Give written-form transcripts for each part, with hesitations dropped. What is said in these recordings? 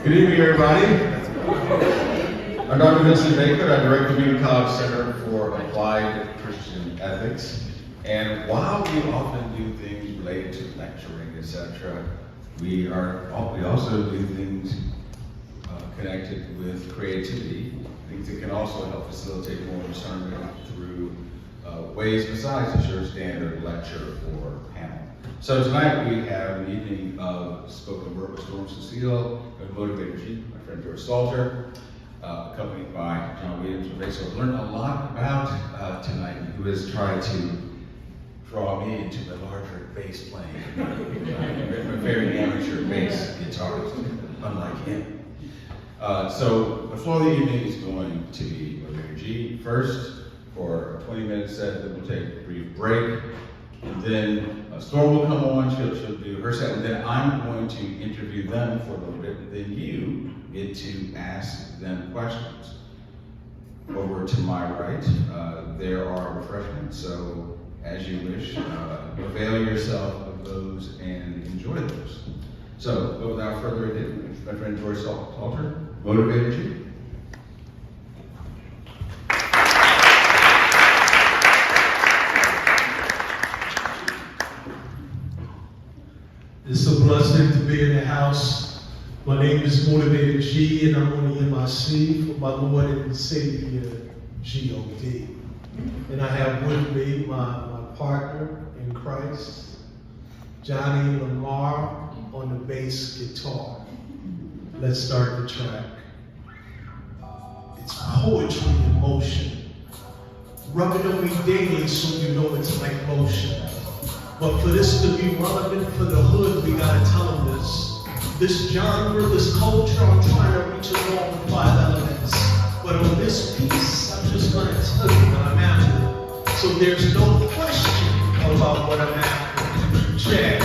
Good evening, everybody. I'm Dr. Vincent Baker. I direct the Wheaton College Center for Applied Christian Ethics. And while we often do things related to lecturing, etc., we also do things connected with creativity, things that can also help facilitate more discernment through ways besides just your standard lecture or panel. So tonight we have an evening of spoken word with Cecile, Motivators, my friend George Salter, accompanied by John Williams from Daisha. I've learned a lot about tonight, who has tried to draw me into the larger bass playing. I'm a very amateur bass guitarist, unlike him. So the flow of the evening is going to be Motivator G first for a 20-minute set, then we'll take a brief break. And then Storm will come on, she'll do her set, and then I'm going to interview them for a little bit, and then you get to ask them questions. Over to my right, there are refreshments, so as you wish, avail yourself of those and enjoy those. So, without further ado, my friend George Salter, Motivator G. It's a blessing to be in the house. My name is Motivator G, and I'm on the MIC for my Lord and Savior, G.O.D. And I have with me my partner in Christ, Johnny Lamar, on the bass guitar. Let's start the track. It's poetry in motion. Rub it on me daily so you know it's like motion. But for this to be relevant for the hood, we gotta tell them this. This genre, this culture, I'm trying to reach along with 5 elements. But on this piece, I'm just gonna tell you what I'm after. So there's no question about what I'm after. Check.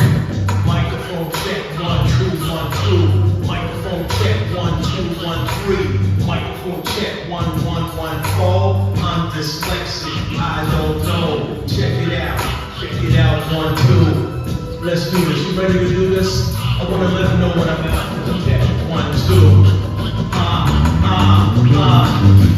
Microphone check, 1, 2, 1, 2. Microphone check, 1, 2, 1, 3. Microphone check, 1, 1, 1, 4. I'm dyslexic, I don't know. Check it out. Check it out, 1, 2. Let's do this. You ready to do this? I want to let them know what I'm about. Okay, 1, 2.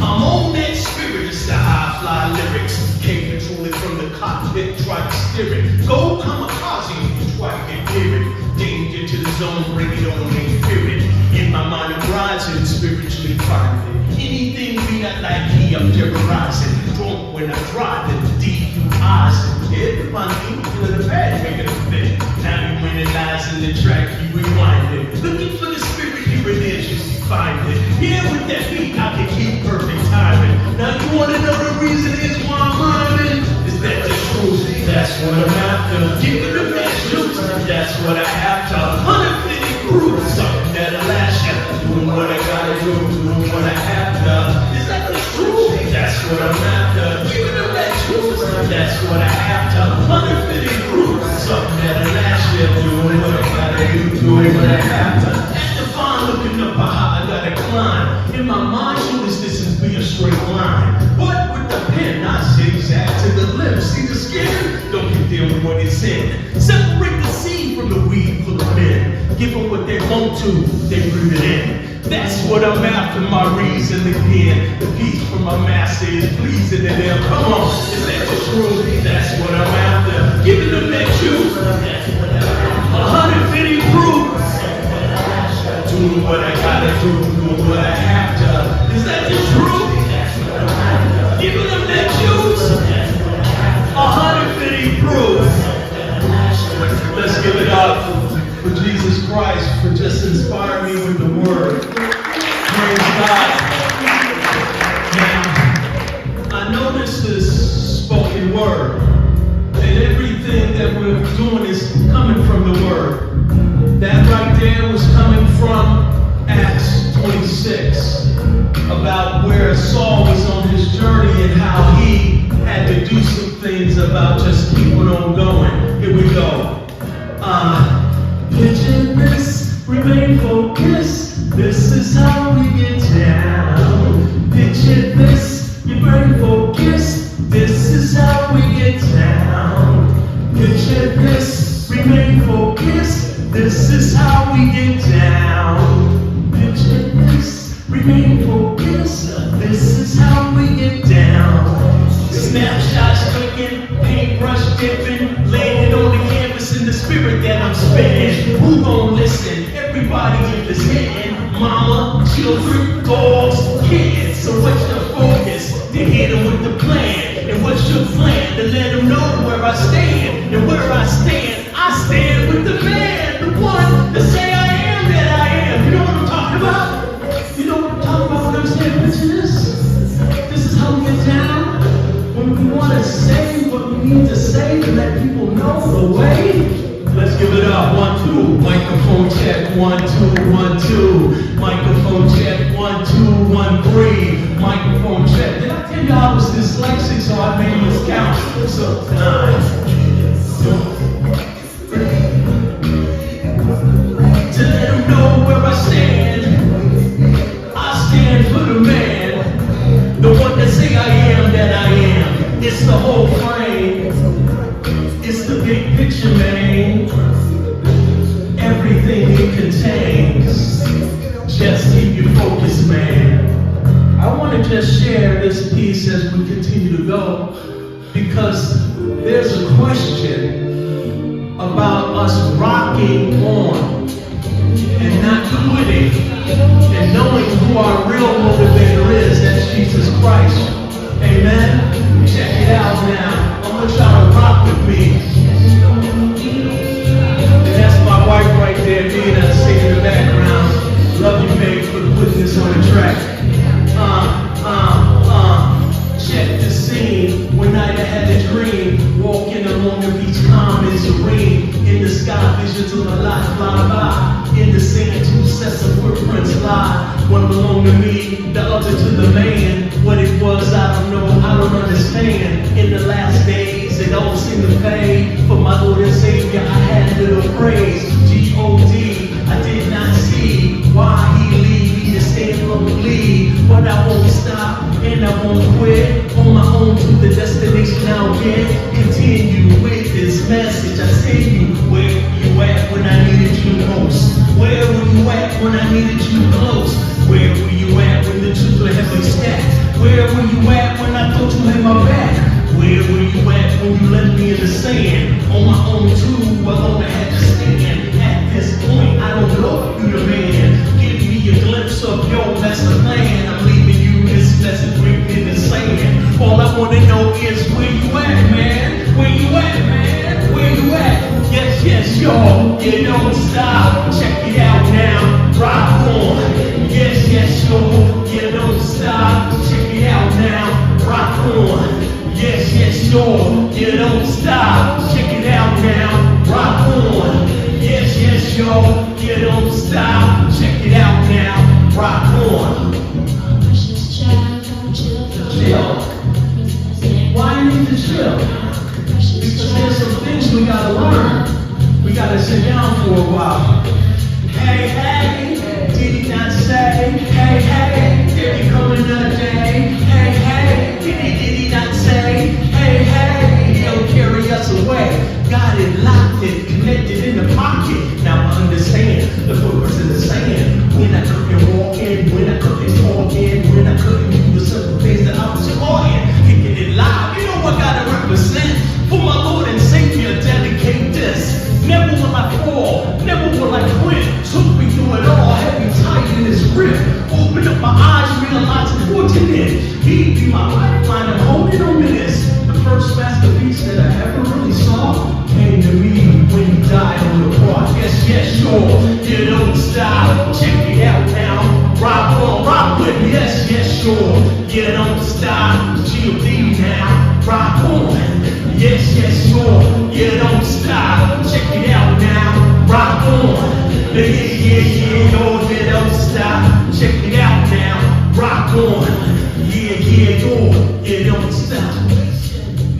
I'm on that spirit. It's the high fly lyrics. Can't control it from the cockpit. Try to steer it. Go kamikaze if you try to get near it. Danger to the zone. Bring it on. Ain't fear it. In my mind, I'm rising. Spiritually private. Anything be not like me, I'm terrorizing. Drunk when I'm driving. DUIs. Everybody feeling the bad, making a fit. Now you analyzing the track, you rewind it. Looking for the spirit, here it is, you find it. Yeah, with that beat, I can keep perfect timing. Now you wanna know the reason is why I'm rhyming? Is that the truth? That's what I'm after. Give it the best juice, that's what I have to. 150 proof, something that'll last you. Doing what I gotta do, doing what I have to. Is that the truth? That's what I'm after. Give it the best juice, that's what I have to. 150 proof, something that'll last you. Doing what I gotta do, doing what I have to. At the farm, looking up how I gotta climb. In my mind, should this distance be a straight line? But with the pen, I zigzag to the left. See the skin? Don't get there with what it's in. Separate the seed from the weed full of men. Give them what they want to, they breathe it in. That's what I'm after, my reason again. The peace from my master is pleasing to them. Come on, is that the truth? That's what I'm after. Giving them that juice. 150 proof. Doing what I gotta do, doing what I have to. Is that the truth? Giving them that juice. 150 proof. Let's give it up for Jesus Christ for just inspiring me with the word. Praise God. Now, I know this is spoken word, and everything that we're doing is coming from the word. That right there was coming from Acts 26, about where Saul was on his journey and how he had to do some things about just keeping on going. Here we go. Picture this, remain focused. This is how we get down. Picture this, remain focused. This is how we get down. Picture this, remain focused. This is how we get down. children, dogs, kids. So what's your focus? To hit them with the plan. And what's your plan? To let them know where I stand. And where I stand with the man, the one to say I am that I am. You know what I'm talking about? You know what I'm talking about when I'm saying picture this? This is how we get down. When we want to say what we need to say to let people know the way. Let's give it up. 1, 2. Microphone check. 1, 2, 1, 2. Microphone check. 1, 2, 1, 3. Microphone check. Did I tell you I was dyslexic, so I made this count? So 9. To let them know where I stand for the man, the one that say I am that I am. It's the whole frame, it's the big picture, man. Everything it contains, just keep you focused, man. I want to just share this piece as we continue to go, because there's a question about us rocking on and not quitting and knowing who our real motivator is. That's Jesus Christ. Amen. Check it out now. I want y'all to rock with me. And that's my wife right there, Nina, singing in the background. Love you, babe, for putting this on the track. Check the scene. One night I had a dream, walking along the beach, calm and serene. In the sky, visions of a life fly by. In the sand, 2 sets of footprints lie. One belonged to me, the other to the man. What it was, I don't know, I don't understand. In the last days, it all seemed to fade. For my Lord and Savior, I had a little praise. G-O-D, I did not see why he leave me to stand lonely. But I won't stop and I won't quit. On my own to the destination I'll get. Continue with this message. I say you, where you at when I needed you most? Where were you at when I needed you close? Where were you at when the truth were heavily stacked? Where were you at when I thought you had my back? Where were you at when you left me in the sand? On my own too, alone I had to stand. At this point, I don't know if you the man. Give me a glimpse of your master plan. I'm leaving you this message written in the sand. All I want to know is where you at, man? Where you at, man? Where you at? Yes, yes, y'all, you don't stop. Check it out now, rock on. Yes, yes, y'all, you don't stop. Check it out now, rock on. Yes, yes, y'all, you don't stop. Check it out now, rock on. Yes, yes, y'all, you don't stop. Check it out now, rock on. Chill. Why you need to chill? Because there's some things we gotta learn. We gotta sit down for a while. Hey, hey, did he not say? Hey, hey, there be coming a day. Hey, hey, did he not say? Hey, hey, he'll carry us away. Got it locked and connected in the pocket. Now I understand the footprints in the sand. When I couldn't walk in, when I couldn't talk in, when I couldn't do the simple things that I was taught in. Kicking it live, you know I gotta represent. For my Lord and Savior, dedicate this. Never will I fall, never will I quit. Took me through it all, had me tight in his grip. Open up my eyes, realize I'm fortunate. He'd be my lifeline, I'm holding on to this. The first masterpiece that I ever really saw came to me when he died on the cross. Yes, yes, sure, you don't stop. Check it out now, rock on, rock with me. Yes, yes, sure, you don't stop. G.O.D. now, rock on. Yes, yes, sure, you don't stop. Check it out now, rock on. Yeah, yeah, yeah, no, you don't stop. Check it out now, rock on. Yeah, yeah, yo, you don't stop.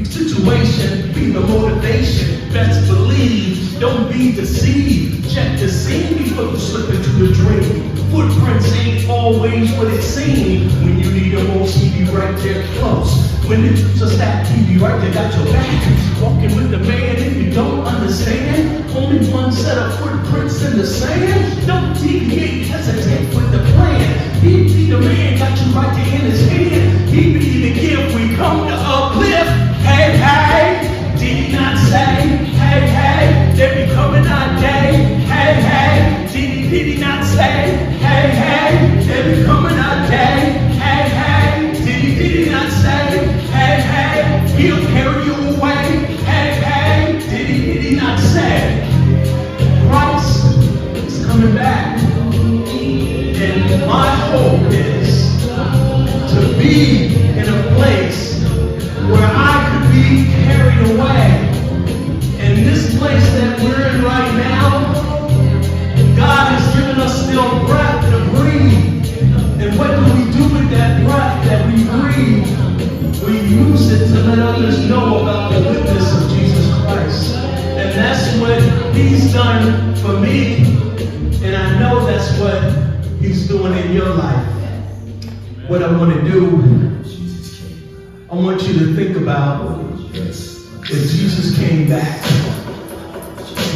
Situation be the motivation. Best believe, don't be deceived. Check the scene before you slip into the dream. Footprints ain't always what it seems. When you need them most, he be right there close. When it's just that, he be right there, got your back. Walking with the man and you don't understand. Only one set of footprints in the sand. Don't deviate, hesitate with the plan. He be the man, got you right there in his hand. He be the gift we come to uplift. Hey, hey, did he not say? Hey, hey, there be coming our day. Hey, hey, did he not say? Hey, hey, there be coming back. And my hope is to be in a place where I could be carried away. And this place that we're in right now, God has given us still breath to breathe. And what do we do with that breath that we breathe? We use it to let others know about the goodness of Jesus Christ. And that's what He's done for me. And I know that's what He's doing in your life. What I want to do, I want you to think about if Jesus came back,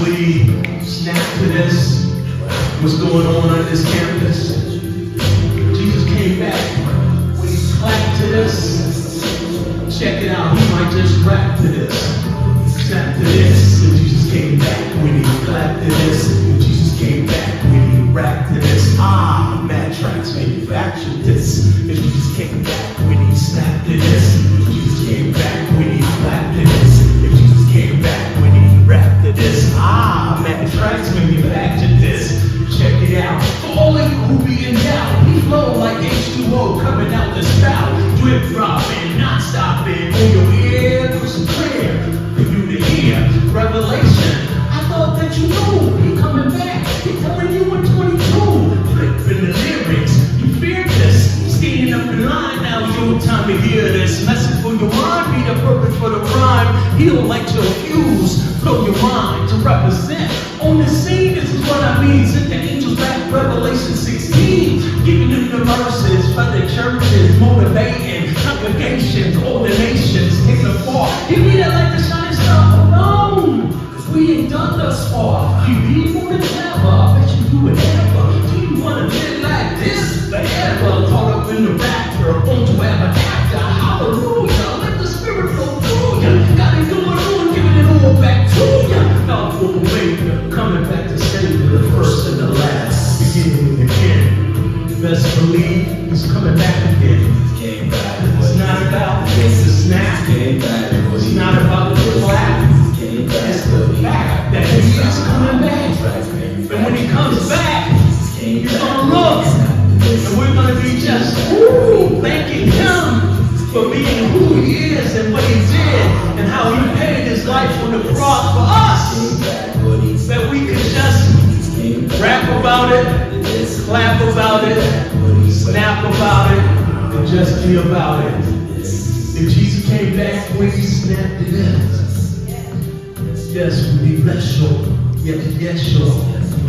would He snap to this? What's going on this campus? Jesus came back. Would He clap to this? Check it out. He might just rap to this. Snap to this. And Jesus came back. When He clapped to this. And Jesus came back. When He rap to this. Mad Tracks manufactured this. And Jesus came back. When He snapped to this. And Jesus came back. When He clapped to this. And Jesus came back. When He rapped to this. Mad Tracks manufactured this. Check it out. For all of you who be in doubt, He flow like H2O coming out the spout. Drip dropping, not stopping. On your ear, crystal clear for you to hear. Revelation. I thought that you knew He coming back. He telling you in 22. Flipping the lyrics. You fear this. Standing up in line now. Your time to hear this. Message for your mind. Be the purpose for the rhyme. He don't like your fuse. Blow your mind to represent. On the scene, this is what I mean. Sent the angels back, Revelation 16. Giving them the verses for the churches, motivating congregations, ordinations, taking the fall. He read it like the shining star alone. Cause we ain't done thus far. You need more than ever. I bet you do it ever. Do you wanna live like this forever? Caught up in the rapture, on to ever after. Hallelujah. Let the Spirit flow through ya. Gotta do it all, giving it all back to ya. Now for the way, coming back to save you, the first and the last, beginning and the end. Best believe He's coming back again. It's not about the snap. It's not about the clap. It's the fact that He is coming back. And when He comes back, He's gonna look, and we're gonna be just thanking Him for being who He is and what He did and how He paid His life on the cross for us. That we could just rap about it, clap about it, snap about it, and just be about it. If Jesus came back when He snapped it in, yes, we bless you. Yes, sure.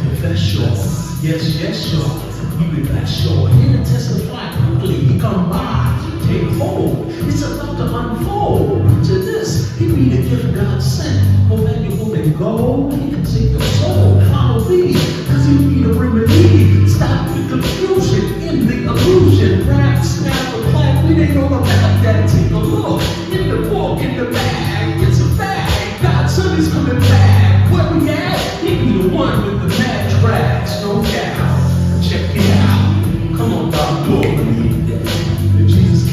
Confess sure. Yes, sure. He be bless sure. He will testify quickly. He come by. Take hold. It's about to unfold. To this, He be the gift God sent. More valuable than gold. He can take your soul. Follow me, cause He be the remedy. Stop the confusion in the illusion. Rap, snap, or clap. We ain't all about that. Take a look in the book, in the bag. It's a bag. God's Son is coming back. Where we at? He be the one with the mad tracks. No doubt. Check it out. Come on, God, glory.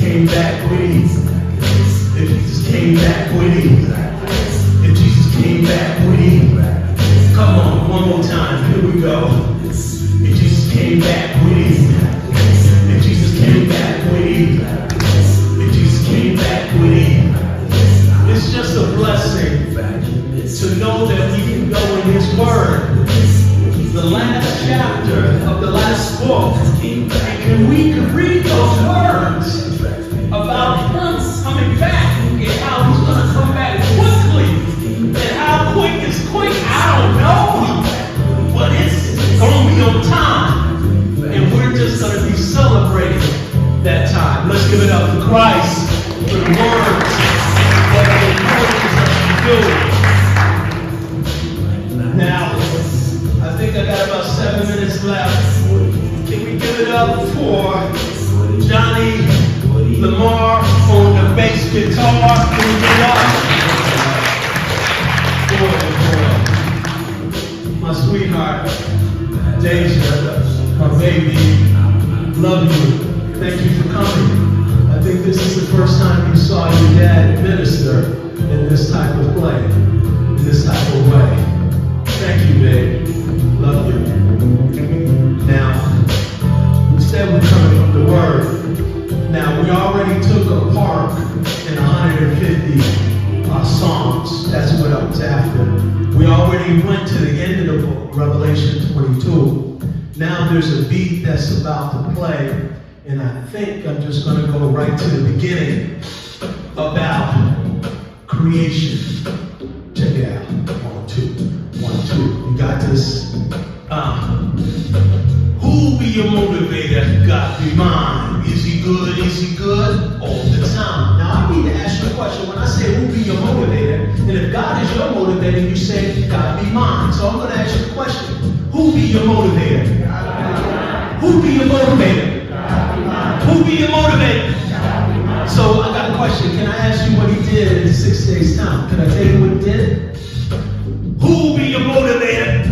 Came back with Him. If Jesus came back with Him. If Jesus came back with Him. Come on, one more time. Here we go. If Jesus came back with Him. If Jesus came back with Him. If Jesus came back with Him. It's just a blessing to know that we can go in His Word. The last chapter of the last book. And we can read those words about Him coming back and how He's going to come back quickly. And how quick is quick, I don't know. But it's going to be on time. And we're just going to be celebrating that time. Let's give it up for Christ for the words that He encourages us to do. Now, I think I got about 7 minutes left. Can we give it up for Johnny Lamar on the bass guitar? Can we give it up? Boy. My sweetheart, Daisha, my baby, love you. Thank you for coming. I think this is the first time you saw your dad minister in this type of play, in this type of way. Thank you, babe. Love you. Now there's a beat that's about to play, and I think I'm just going to go right to the beginning about creation. Check it out. 1, 2, 1, 2. You got this? Who be your motivator? God be mine. Is he good? Is he good? All the time. Now I need to ask you a question. When I say who be your motivator, and if God is your motivator, you say God be mine. So I'm going to ask you a question. Who be your motivator? Who be your motivator? Who be your motivator? So I got a question. Can I ask you what he did in 6 days' time? Can I tell you what he did? Who be your motivator?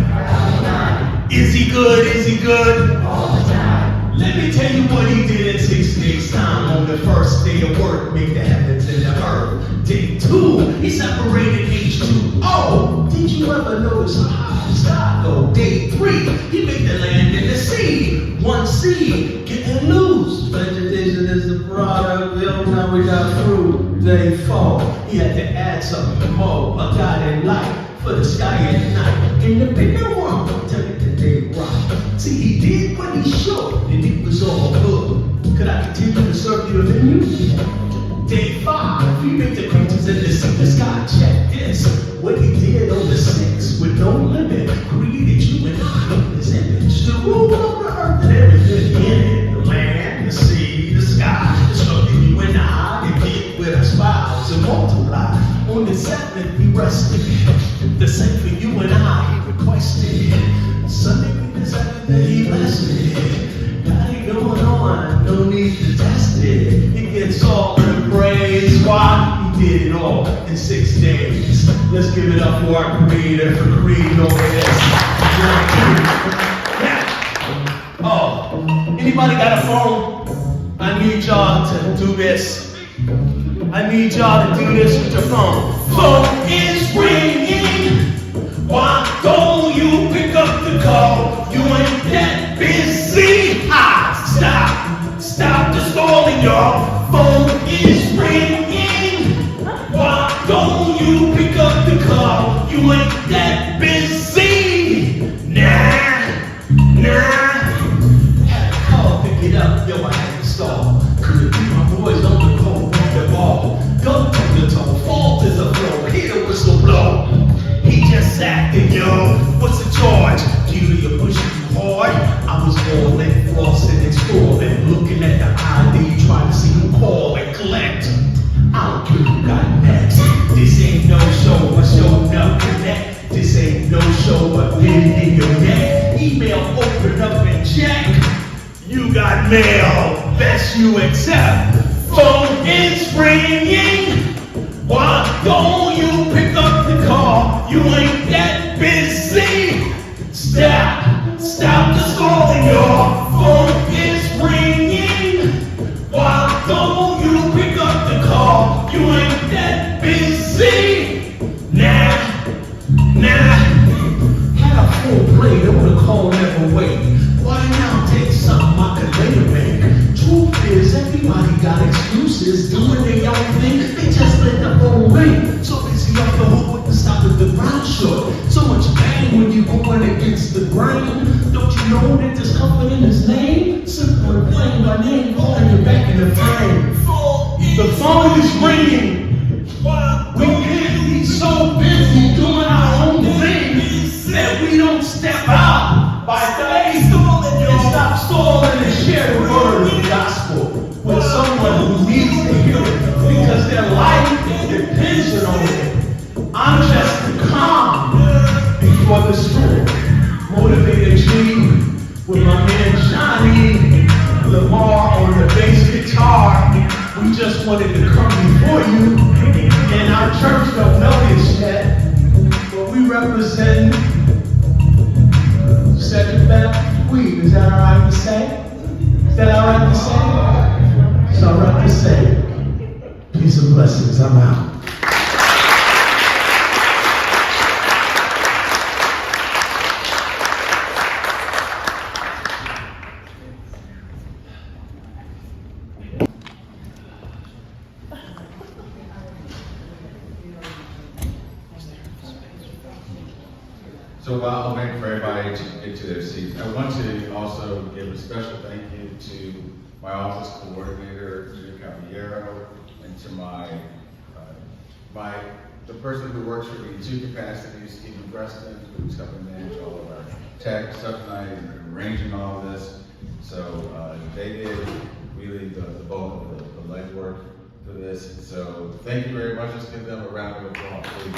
Is he good? Is he good? All the time. Let me tell you what he did in 6 days' time. On the first day of work, make the heavens and the earth. Day 2, he separated H2O. Did you ever notice how high the sky go? Day 3, he made the land and the sea. 1 seed, getting loose. Vegetation is the product. Now we got through. Day 4, he had to add something more. A guiding light for the sky at night. In the bigger world, tell it the day right. See, he did what he should, and it was all good. Could I continue to serve you a menu? Day 5, he made the creatures in the sky. Check this. What he did on the 6th with no limit. Created you and I in his image. To rule over the earth and everything in it. The land, the sea, the sky. Instructed you and I to get with our spouse and multiply. On the 7th, he rested. The same for you and I, he requested. Sunday we decided that he rested. Got it going on, no need to test it. He gets all the praise. Why? He did it all in 6 days. Let's give it up for our creator for creating over this. Oh, anybody got a phone? I need y'all to do this. I need y'all to do this with your phone. Phone is ringing. Why don't you pick up the call? You ain't that busy. Stop the stalling, y'all. Phone is ringing. Why don't you pick up the call? You ain't that busy. Nah. Had to call, pick it up, yo, I had to stall. Couldn't be my boys on the cold. Go to the toe, fall to the floor, hear the whistle blow. He just acting, yo. What's the charge? Either you're pushing too hard. I was all in flossing and scrolling, looking at the ID, trying to see who call and collect. I don't care who got next. This ain't no show, but showing up connect. This ain't no show, but pin in your neck. Email open up and check. You got mail, best you accept. Phone is ringing. Why don't you pick up the call? You ain't that busy. Stop the stalling, y'all. Phone is ringing. Why don't you pick up the call? You ain't that busy. Nah. Had a full plate, I wanna call never wait. Why now take something I could later make? Truth is, everybody got excuses, doing their own thing, they just let the phone ring. So busy off the hook with the stop of the ground short. So much pain when you going against the grain. Don't you know that there's comfort in his name? Simple and plain, my name calling you back in the frame. The phone is ringing. We can't be so busy doing our own thing that we don't step out by faith and stop stalling and share the word of the gospel with someone who needs to hear it because their life depends on it. I'm just calm before the Spirit. Motivated G with my man Johnny Lamar on the bass guitar. We just wanted to come before you, and our church don't know this yet, but we represent Second Baptist Wheaton. Is that all right to say? Is that all right to say? It's all right to say. Peace and blessings. I'm out. So while I'm waiting for everybody invite you into their seats. I want to also give a special thank you to my office coordinator, Gina Caballero, and to the person who works for me in 2 capacities, Stephen Preston, who's helping manage all of our tech stuff tonight and arranging all of this. So they did really the bulk of the legwork for this. So thank you very much. Let's give them a round of applause, please.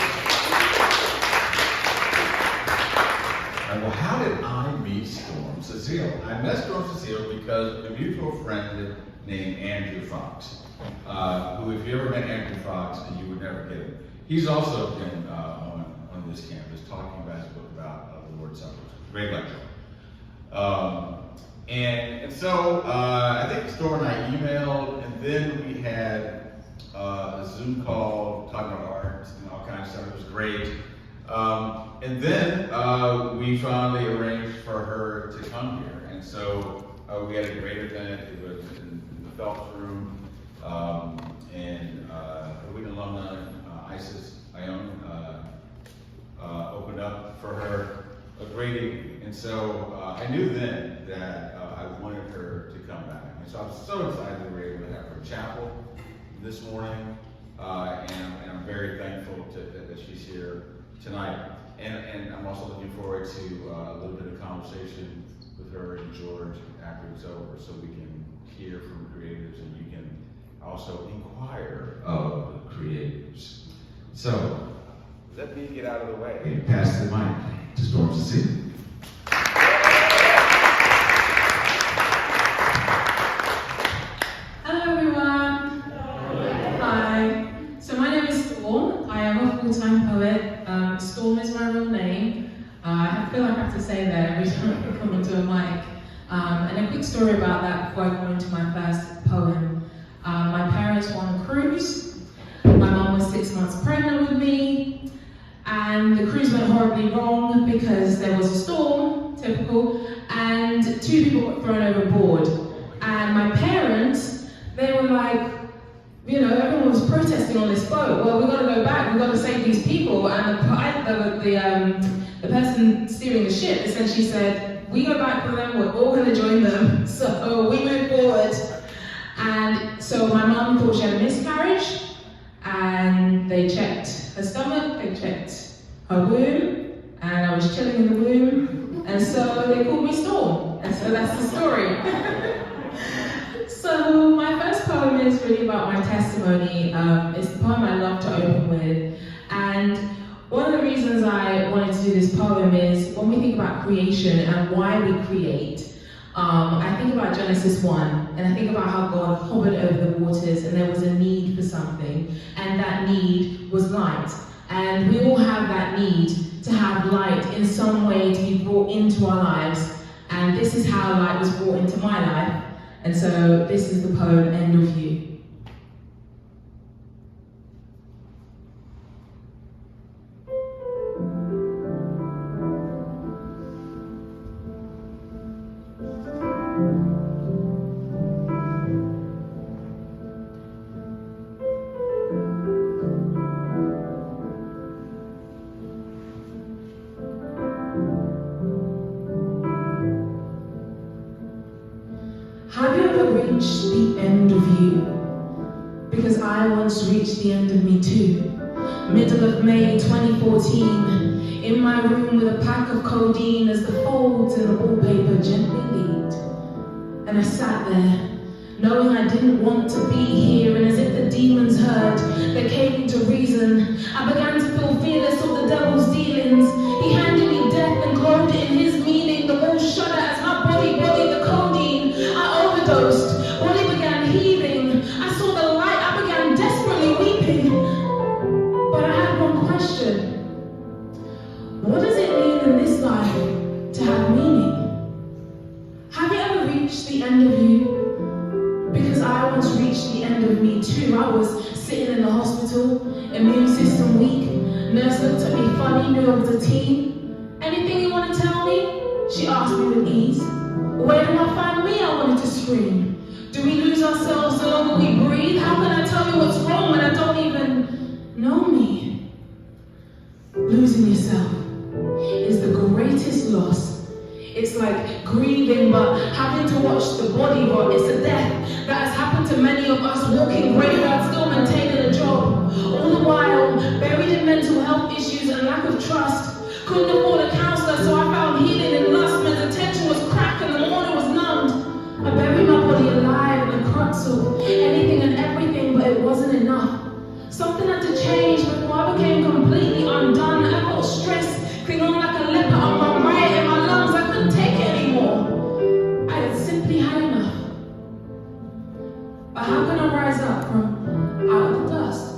Well, how did I meet Storm Cecile? I met Storm Cecile because of a mutual friend named Andrew Fox, who, if you ever met Andrew Fox, you would never get him. He's also been on this campus talking about his book about the Lord's Supper. Great lecture. And so I think Storm and I emailed, and then we had a Zoom call talking about art and all kinds of stuff. It was great. And then we finally arranged for her to come here. And so we had a great event. It was in the Phelps Room. And Wheaton alumni, Isis Myion, opened up for her a great evening. And so I knew then that I wanted her to come back. And so I'm so excited that we were able to have her chapel this morning. And I'm very thankful that she's here tonight. And I'm also looking forward to a little bit of conversation with her and George after it's over, so we can hear from creators and you can also inquire of the creators. So let me get out of the way and pass the mic to Storm Cecile. Hello everyone. Hi. So my name is Storm. I am a full-time poet. Storm is my real name. I feel like I have to say that every time I come into a mic. And a quick story about that before I go into my first poem. My parents were on a cruise. My mum was 6 months pregnant with me. And the cruise went horribly wrong because there was a storm, typical, and 2 people got thrown overboard. And my parents, they were like, you know, everyone was protesting on this boat. Well, we've got to go back. We've got to save these people. And the person steering the ship essentially said, we go back with them. We're all going to join them. So we moved forward. And so my mum thought she had a miscarriage. And they checked her stomach. They checked her womb. And I was chilling in the womb. And so they called me Storm. And so that's the story. So my first poem is really about my testimony. It's the poem I love to open with. And one of the reasons I wanted to do this poem is when we think about creation and why we create, I think about Genesis 1, and I think about how God hovered over the waters and there was a need for something, and that need was light. And we all have that need to have light in some way to be brought into our lives. And this is how light was brought into my life. And so this is the poem, End of You. Have you ever reached the end of you? Because I once reached the end of me too. Middle of May 2014, in my room with a pack of codeine as the folds in the wallpaper gently leaked. And I sat there, knowing I didn't want to be here, and as if the demons heard, they came to reason. I began to feel fearless of the devil's dealings. He handed me death and clothed it in his meaning. The walls shudder as my body the codeine. I overdosed. Body began heaving. I saw the light. I began desperately weeping. But I had one question. What does it mean in this life to have meaning? Have you ever reached the end of you? Because I once reached the end of me too. I was sitting in the hospital, immune system weak. Nurse looked at me funny, knew I was a teen. Anything you want to tell me? She asked me with ease. Where do I find me? I wanted to scream. Do we lose ourselves the longer we breathe? How can I tell you what's wrong when I don't even know me? Losing yourself is the greatest loss grieving, but having to watch the body rot. It's a death that has happened to many of us, walking graveyard, still maintaining a job. All the while, buried in mental health issues and lack of trust. Couldn't afford a counselor, so I found healing in lust. Men's attention was cracked and the morning was numbed. I buried my body alive in the crux of anything and everything, but it wasn't enough. Something had to change before I became completely undone. I felt stress cling on like a leper on my right in my lungs. I couldn't take it anymore. I had simply had enough. But how can I rise up from out of the dust?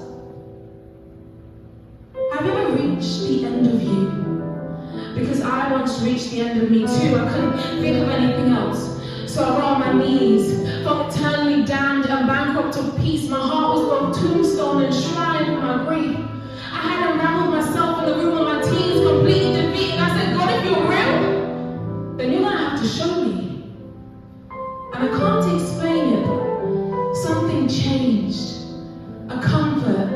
Have you ever reached the end of you? Because I once reached the end of me too. I couldn't think of anything else. So I got on my knees, felt eternally damned and bankrupt of peace. My heart was both tombstone and shrine for my grief. I had unraveled myself in the room of my teens, completely defeated. I said, God, if you're real, then you're gonna have to show me. And I can't explain it, but something changed. A comfort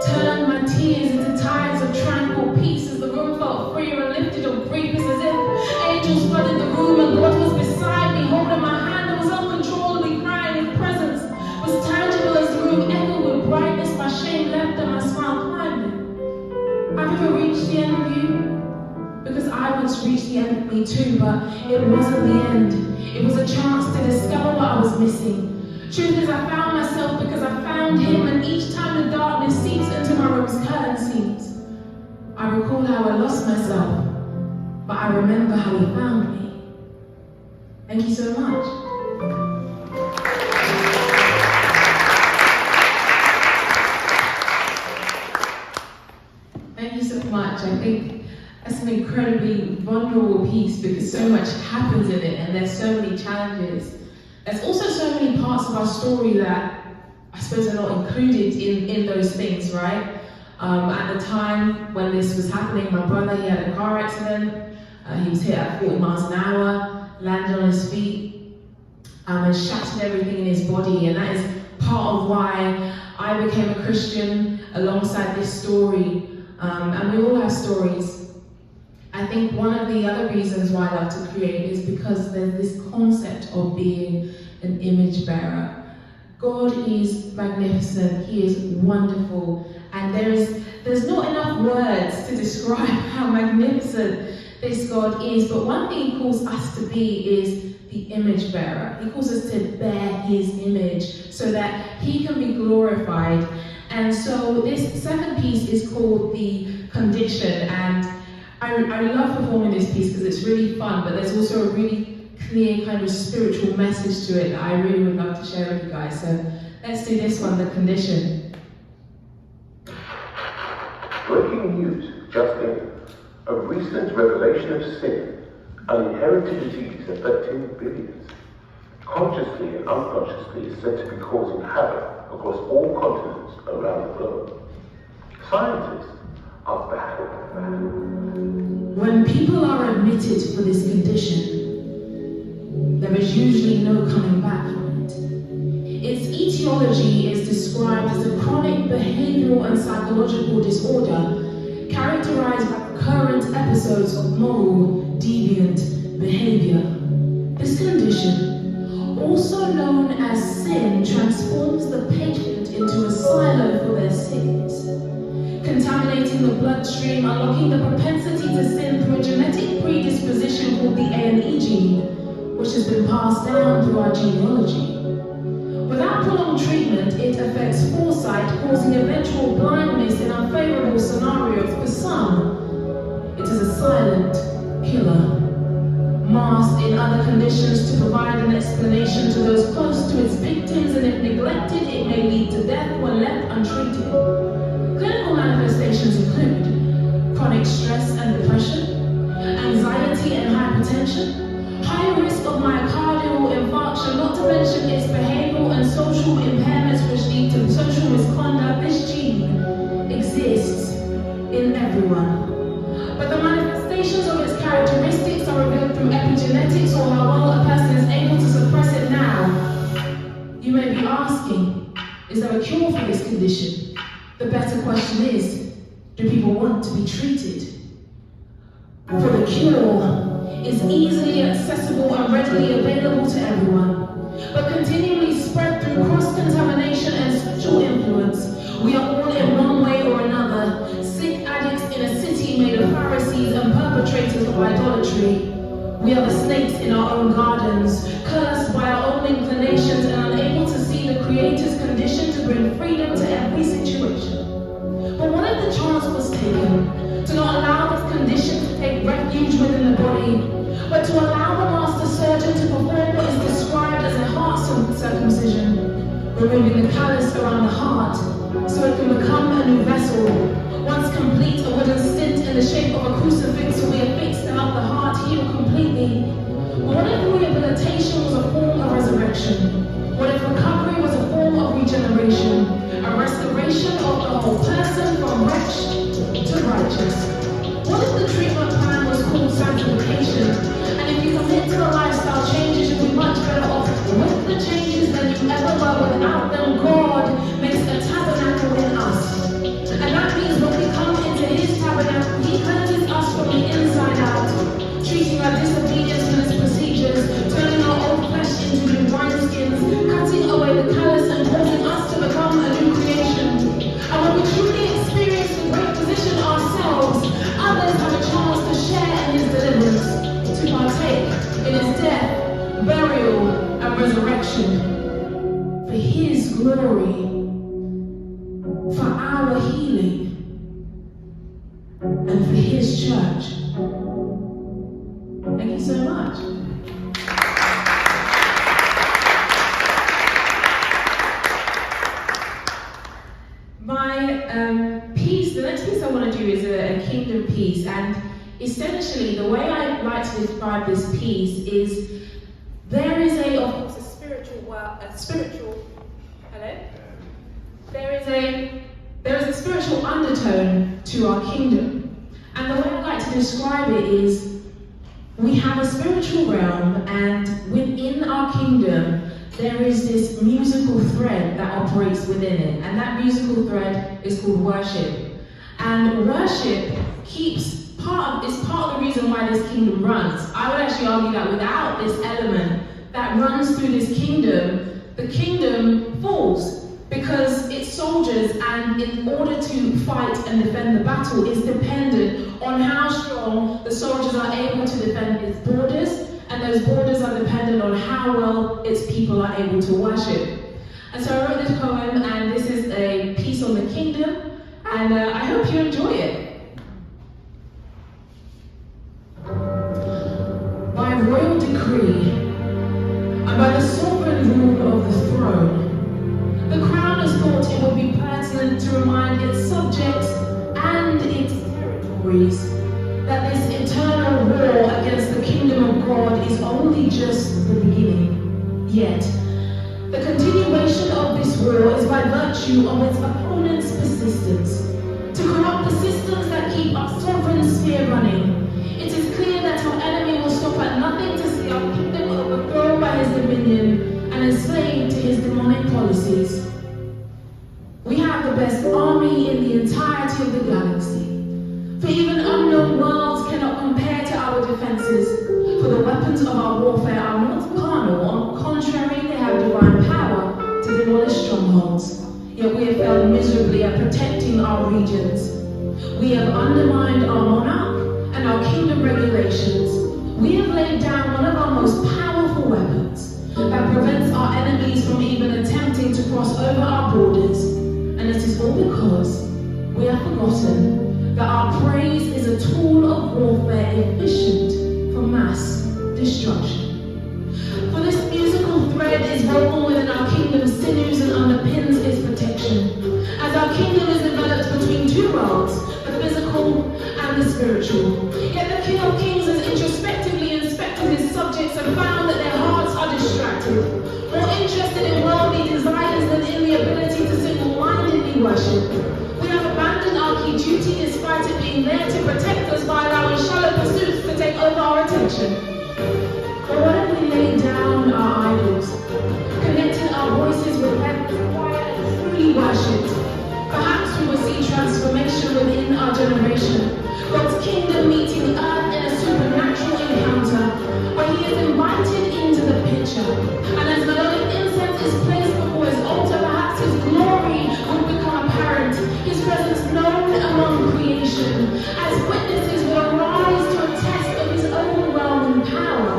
turned my tears into tides of tranquil peace as the room felt freer and lifted of grief. It's as if angels flooded the room and God was beside me, holding my hand. I was uncontrollably crying. His presence was tangible as the room echoed with brightness. My shame left and my smile climbed it. Have you ever reached the end of you? Because I once reached the end of me too, but it wasn't the end. It was a chance to discover what I was missing. Truth is, I found myself because I found him, and each time the darkness seeps into my room's curtain seams, I recall how I lost myself, but I remember how he found me. Thank you so much. Thank you so much. I think that's an incredibly vulnerable piece because so much happens in it and there's so many challenges. There's also so many parts of our story that I suppose are not included in those things, right? At the time when this was happening, my brother, he had a car accident. He was hit at 40 miles an hour, landed on his feet, and shattered everything in his body. And that is part of why I became a Christian alongside this story. And we all have stories. I think one of the other reasons why I love to create is because there's this concept of being an image bearer. God is magnificent, he is wonderful, and there's not enough words to describe how magnificent this God is, but one thing he calls us to be is the image bearer. He calls us to bear his image so that he can be glorified. And so this second piece is called The Condition, and I love performing this piece because it's really fun, but there's also a really clear kind of spiritual message to it that I really would love to share with you guys. So let's do this one, The Condition. Breaking news just in. A recent revelation of sin, an inherited disease affecting billions. Consciously and unconsciously is said to be causing havoc across all continents around the globe. Scientists are baffled. When people are admitted for this condition, there is usually no coming back from it. Its etiology is described as a chronic behavioral and psychological disorder characterized by recurrent episodes of moral, deviant behavior. This condition, also known as sin, transforms the patient into a silo for their sins, contaminating the bloodstream, unlocking the propensity to sin through a genetic predisposition called the A&E gene, which has been passed down through our genealogy. Without prolonged treatment, it affects foresight, causing eventual blindness in unfavorable scenarios. For some, it is a silent killer, masked in other conditions to provide an explanation to those close to its victims, and if neglected, it may lead to death when left untreated. Clinical manifestations include chronic stress and depression, anxiety and hypertension, high risk of myocardial infarction, not to mention its behavioral and social impairments which lead to social misconduct. This gene exists in everyone. But the manifestations of its characteristics are revealed through epigenetics or how well a person is able to suppress it now. You may be asking, is there a cure for this condition? The better question is, do people want to be treated? For the cure, is easily accessible and readily available to everyone, but continually spread through cross-contamination and social influence. We are all in one way or another, sick addicts in a city made of Pharisees and perpetrators of idolatry. We are the snakes in our own gardens, cursed by our own inclinations and unable to see the Creator's condition to bring freedom to every situation. But what if the chance was taken to not allow this condition to take refuge within the body, but to allow the master surgeon to perform what is described as a heart circumcision, removing the callus around the heart so it can become a new vessel. Once complete, a wooden stint in the shape of a crucifix will be affixed to help the heart heal completely. What if rehabilitation was a form of resurrection? What if recovery was a form of regeneration? A restoration of the whole person from wretched to righteous? What if the treatment plan was called sanctification? And if you commit to the lifestyle changes, you'll be much better off with the changes than you ever were without them. God makes a tabernacle in us. And that means when we come into his tabernacle, he cleanses us from the inside out, treating our disobedience with his procedures, turning our old flesh into new wineskins, cutting away the callus and causing us to become a new creation. And when we truly experience the great physician ourselves, others have a chance to share in his deliverance, to partake in his death, burial, and resurrection. For his glory, for our healing, and for his church. Thank you so much. My piece, the next piece I want to do is a kingdom piece, and essentially the way I like to describe this piece is there is a spiritual undertone to our kingdom. And the way I like to describe it is we have a spiritual realm, and within our kingdom there is this musical thread that operates within it, and that musical thread is called worship. And worship is part of the reason why this kingdom runs. I would actually argue that without this element that runs through this kingdom, the kingdom falls, because its soldiers, and in order to fight and defend the battle, is dependent on how strong the soldiers are able to defend its borders, and those borders are dependent on how well its people are able to worship. And so I wrote this poem, and this is a piece on the kingdom, and I hope you enjoy it. By royal decree, and by the sovereign rule of the throne, the crown has thought it would be pertinent to remind its subjects and its territories that this eternal war against the kingdom of God is only just the beginning. Yet, the continuation of this war is by virtue of its opponent's persistence to corrupt the systems that keep our sovereign sphere running. It is clear that our enemy will stop at nothing to see our kingdom overthrown by his dominion and enslaved to his demonic policies. We have the best army in the entirety of the galaxy. For even unknown worlds cannot compare to our defenses, for the weapons of our warfare are not carnal. On the contrary, they have divine power to demolish strongholds. Yet we have failed miserably at protecting our regions. We have undermined our monarch and our kingdom regulations. We have laid down one of our most powerful weapons that prevents our enemies from even attempting to cross over our borders. And it is all because we have forgotten that our praise is a tool of warfare efficient for mass destruction. For this musical thread is woven within our kingdom's sinews and underpins its protection. As our kingdom is developed between two worlds, the physical and the spiritual. Yet the King of Kings has introspectively inspected his subjects and found that their hearts are distracted, more interested in worldly desires than in the ability to single-mindedly worship. We have abandoned our key duty despite it being there to protect us by allowing shallow pursuits to take over our attention. But what if we laid down our idols, connected our voices with heaven's choir and truly worshipped? Perhaps we will see transformation within our generation, God's kingdom meeting earth in a supernatural encounter. future. And as melodic incense is placed before his altar, perhaps his glory will become apparent, his presence known among creation, as witnesses will arise to attest of his overwhelming power.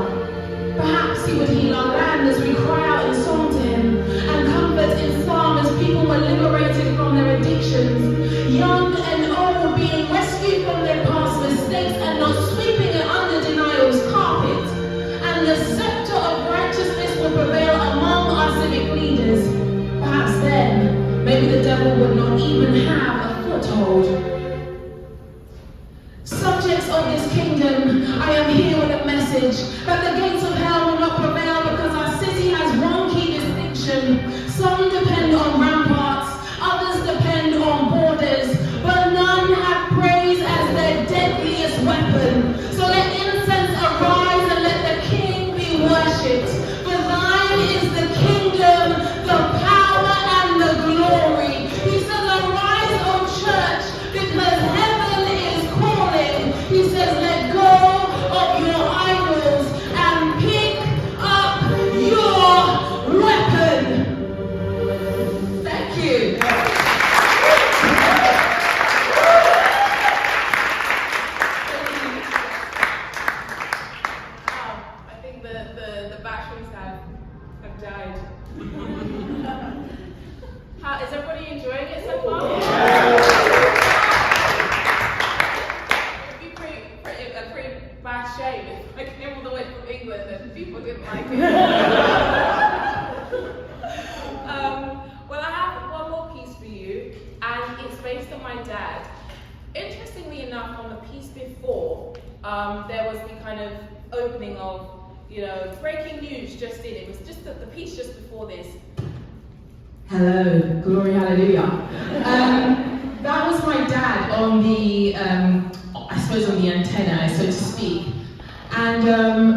Perhaps he would heal our land as we cry out in song to him, and comfort in psalm as people were liberated from their addictions, young and old being rescued from their past mistakes and not sweeping it under denial's carpet. And the scepter of righteousness will prevail among our civic leaders. Perhaps then, maybe the devil would not even have a foothold. Subjects of this kingdom, I am here with a message that the gates of hell will not prevail because our city has one key distinction. Some depend on ramparts, others depend on borders, but none have praise as their deadliest weapon. So let incense arise and let the King be worshipped. For thine is the kingdom, the power, and the glory. He says, arise, O church, because heaven is calling. He says, let go of your idols and pick up your weapon. Thank you. I think the batteries have died. Is everybody enjoying it so far? It'd be a pretty bad shame if I came all the way from England and people didn't like it. Well, I have one more piece for you, and it's based on my dad. Interestingly enough, on the piece before, there was the kind of opening of, breaking news just in. It was just the piece just before this. Hello, glory, hallelujah. That was my dad on the, I suppose on the antenna, so to speak. And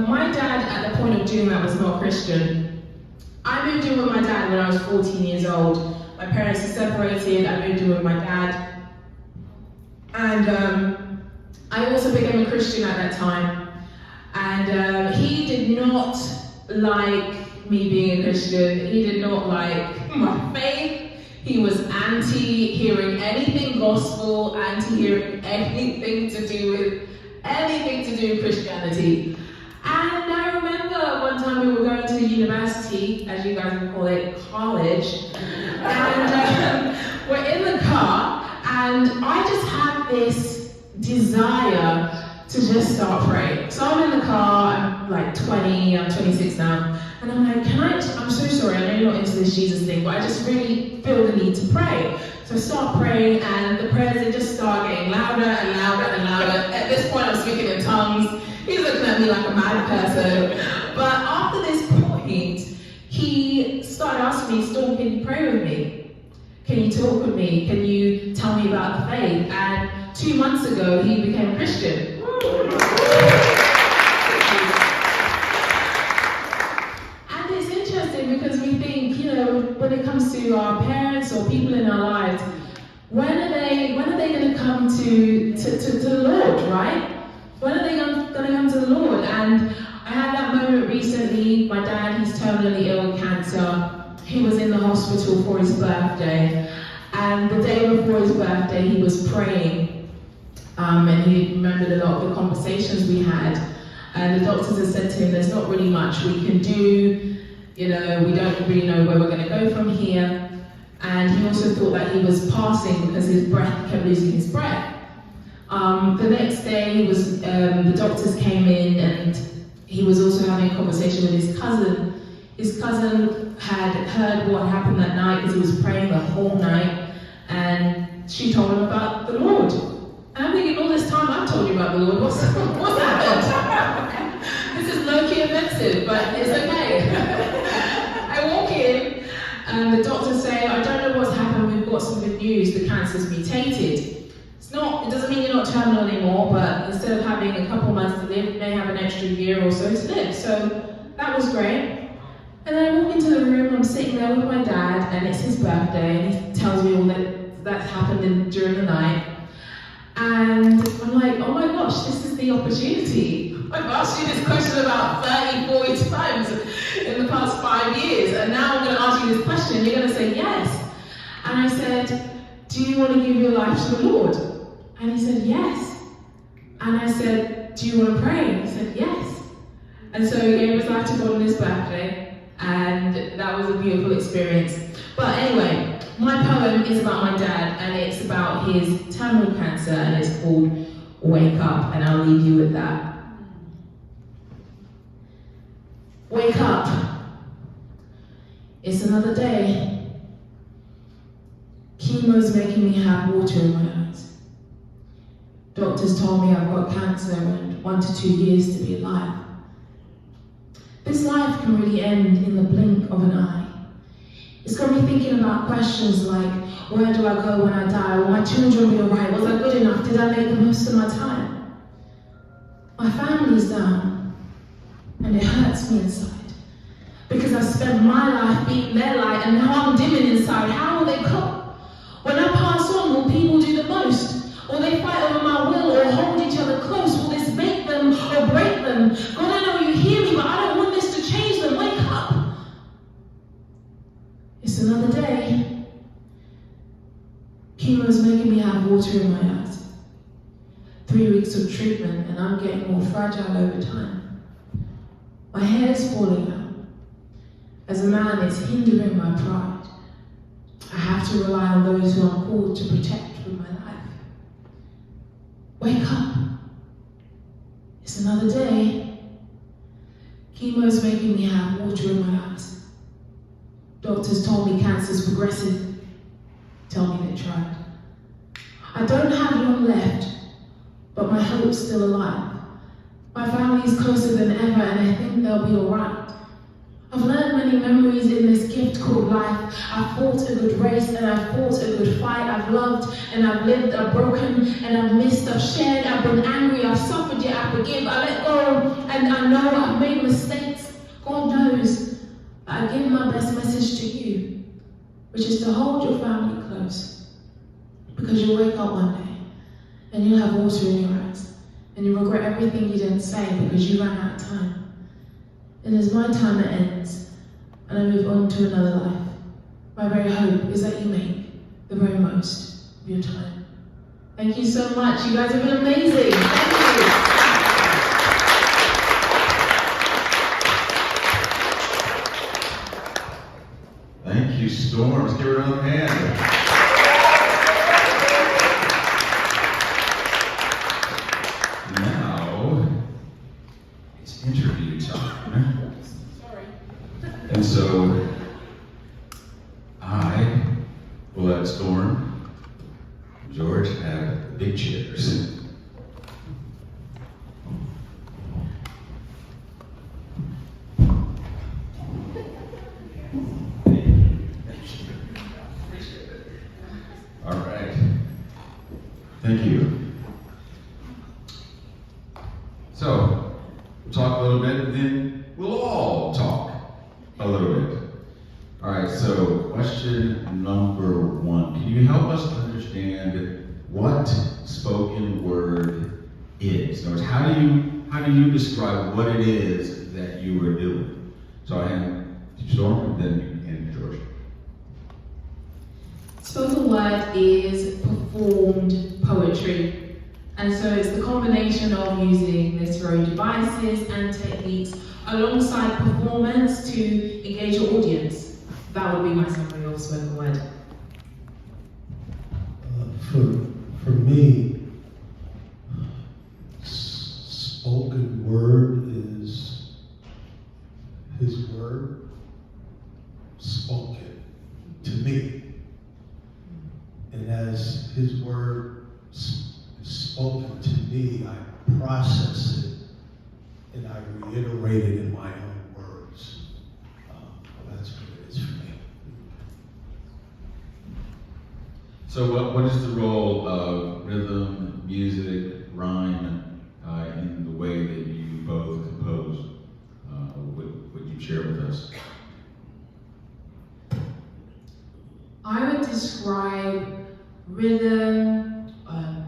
my dad, at the point of doing that, was not Christian. I moved in with my dad when I was 14 years old. My parents were separated, I moved in with my dad. And I also became a Christian at that time. And he did not like me being a Christian. He did not like my faith. He was anti-hearing anything gospel, anti-hearing anything to do with Christianity. And I remember one time we were going to university, as you guys would call it, college, and we're in the car, and I just had this desire to just start praying. So I'm in the car, I'm like 20, I'm 26 now, and I'm like, I'm so sorry, I know you're not into this Jesus thing, but I just really feel the need to pray. So I start praying, and the prayers, they just start getting louder and louder and louder. At this point, I'm speaking in tongues. He's looking at me like a mad person. But after this point, he started asking me, Storm, can you pray with me? Can you talk with me? Can you tell me about the faith? And 2 months ago, he became a Christian. And it's interesting because we think, when it comes to our parents or people in our lives, when are they going to come to the Lord, right? When are they going to come to the Lord? And I had that moment recently. My dad, he's terminally ill with cancer. He was in the hospital for his birthday. And the day before his birthday, he was praying. And he remembered a lot of the conversations we had. And the doctors had said to him, there's not really much we can do. We don't really know where we're going to go from here. And he also thought that he was passing because he kept losing his breath. The next day, the doctors came in, and he was also having a conversation with his cousin. His cousin had heard what happened that night because he was praying the whole night, and she told him about the Lord. And I'm thinking, all this time I've told you about the Lord. What's happened? This is low-key offensive, but it's okay. I walk in, and the doctors say, I don't know what's happened. We've got some good news. The cancer's mutated. It doesn't mean you're not terminal anymore, but instead of having a couple months to live, you may have an extra year or so to live. So that was great. And then I walk into the room, I'm sitting there with my dad, and it's his birthday, and he tells me all that's happened during the night. And I'm like, oh my gosh, this is the opportunity. I've asked you this question about 30, 40 times in the past this question, you're going to say yes. And I said, do you want to give your life to the Lord? And he said, yes. And I said, do you want to pray? He said, yes. And so he gave his life to God on his birthday, and that was a beautiful experience. But anyway, my poem is about my dad, and it's about his terminal cancer, and it's called Wake Up, and I'll leave you with that. Wake up. It's another day. Chemo's making me have water in my eyes. Doctors told me I've got cancer and 1 to 2 years to be alive. This life can really end in the blink of an eye. It's got me thinking about questions like, where do I go when I die? Will my children be alright? Was I good enough? Did I make the most of my time? My family's down, and it hurts me inside. Because I've spent my life being their light, and now I'm dimming inside. How will they cope? When I pass on, will people do the most? Will they fight over my will or hold each other close? Will this make them or break them? God, I know you hear me, but I don't want this to change them. Wake up. It's another day. Chemo's making me have water in my eyes. 3 weeks of treatment, and I'm getting more fragile over time. My hair's falling out. As a man, it's hindering my pride. I have to rely on those who I'm called to protect with my life. Wake up. It's another day. Chemo's making me have water in my eyes. Doctors told me cancer's progressive. Tell me they tried. I don't have long left, but my hope's still alive. My family is closer than ever, and I think they'll be alright. I've learned many memories in this gift called life. I've fought a good race and I've fought a good fight. I've loved and I've lived. I've broken and I've missed. I've shared. I've been angry. I've suffered yet I forgive. I let go and I know I've made mistakes. God knows. I give my best message to you, which is to hold your family close. Because you'll wake up one day and you'll have water in your eyes. And you'll regret everything you didn't say because you ran out of time. And as my time ends, and I move on to another life, my very hope is that you make the very most of your time. Thank you so much. You guys have been amazing. Thank you. Thank you, Storm. Let's give her another hand. Now, it's interview time. Sorry. And so, I will let Storm and George have the big chairs. All right. Thank you. So, we'll talk a little bit, and then we'll all talk a little bit. All right, so question number 1. Can you help us understand what spoken word is? In other words, how do you describe what it is that you are doing? So I hand to Storm, and then you can hand to George. Spoken word is performed poetry. And so it's the combination of using literary devices and techniques alongside performance to engage your audience. That would be my summary of spoken word. For me, spoken word is His word spoken to me. And as His word is spoken to me, I process it and I reiterate it in my own words. That's what it is for me. So what is the role of rhythm, music, rhyme in the way that you both compose? Would you share with us? I would describe rhythm,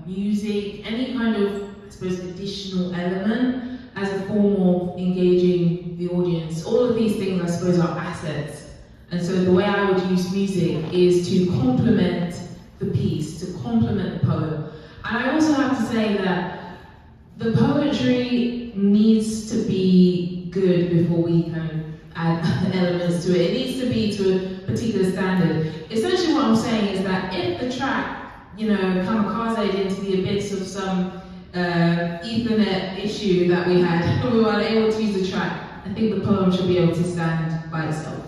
music, any kind of, I suppose, additional element as a form of engaging the audience. All of these things, I suppose, are assets. And so the way I use music is to complement the piece, to complement the poem. And I also have to say that the poetry needs to be good before we kind of add elements to it. It needs to be to a particular standard. Essentially what I'm saying is that if the track, kamikaze into the abyss of some Ethernet issue that we had, and we were unable to use the track, I think the poem should be able to stand by itself.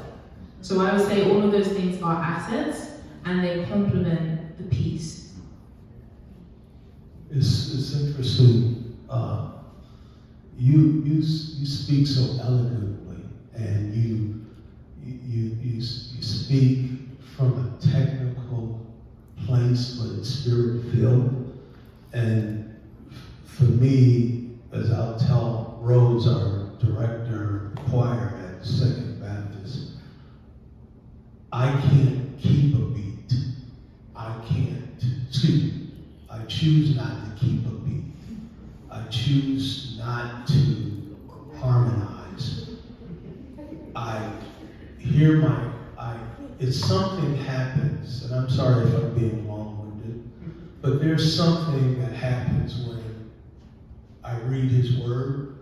So I would say all of those things are assets, and they complement the piece. It's interesting. You speak so elegantly, and you speak from a technical place, but it's spirit-filled. And for me, as I'll tell Rose, our director of choir at Second Baptist, I can't keep a beat. I choose not to keep a beat. I choose not to harmonize. If something happens, and I'm sorry if I'm being long-winded, but there's something that happens when I read his word,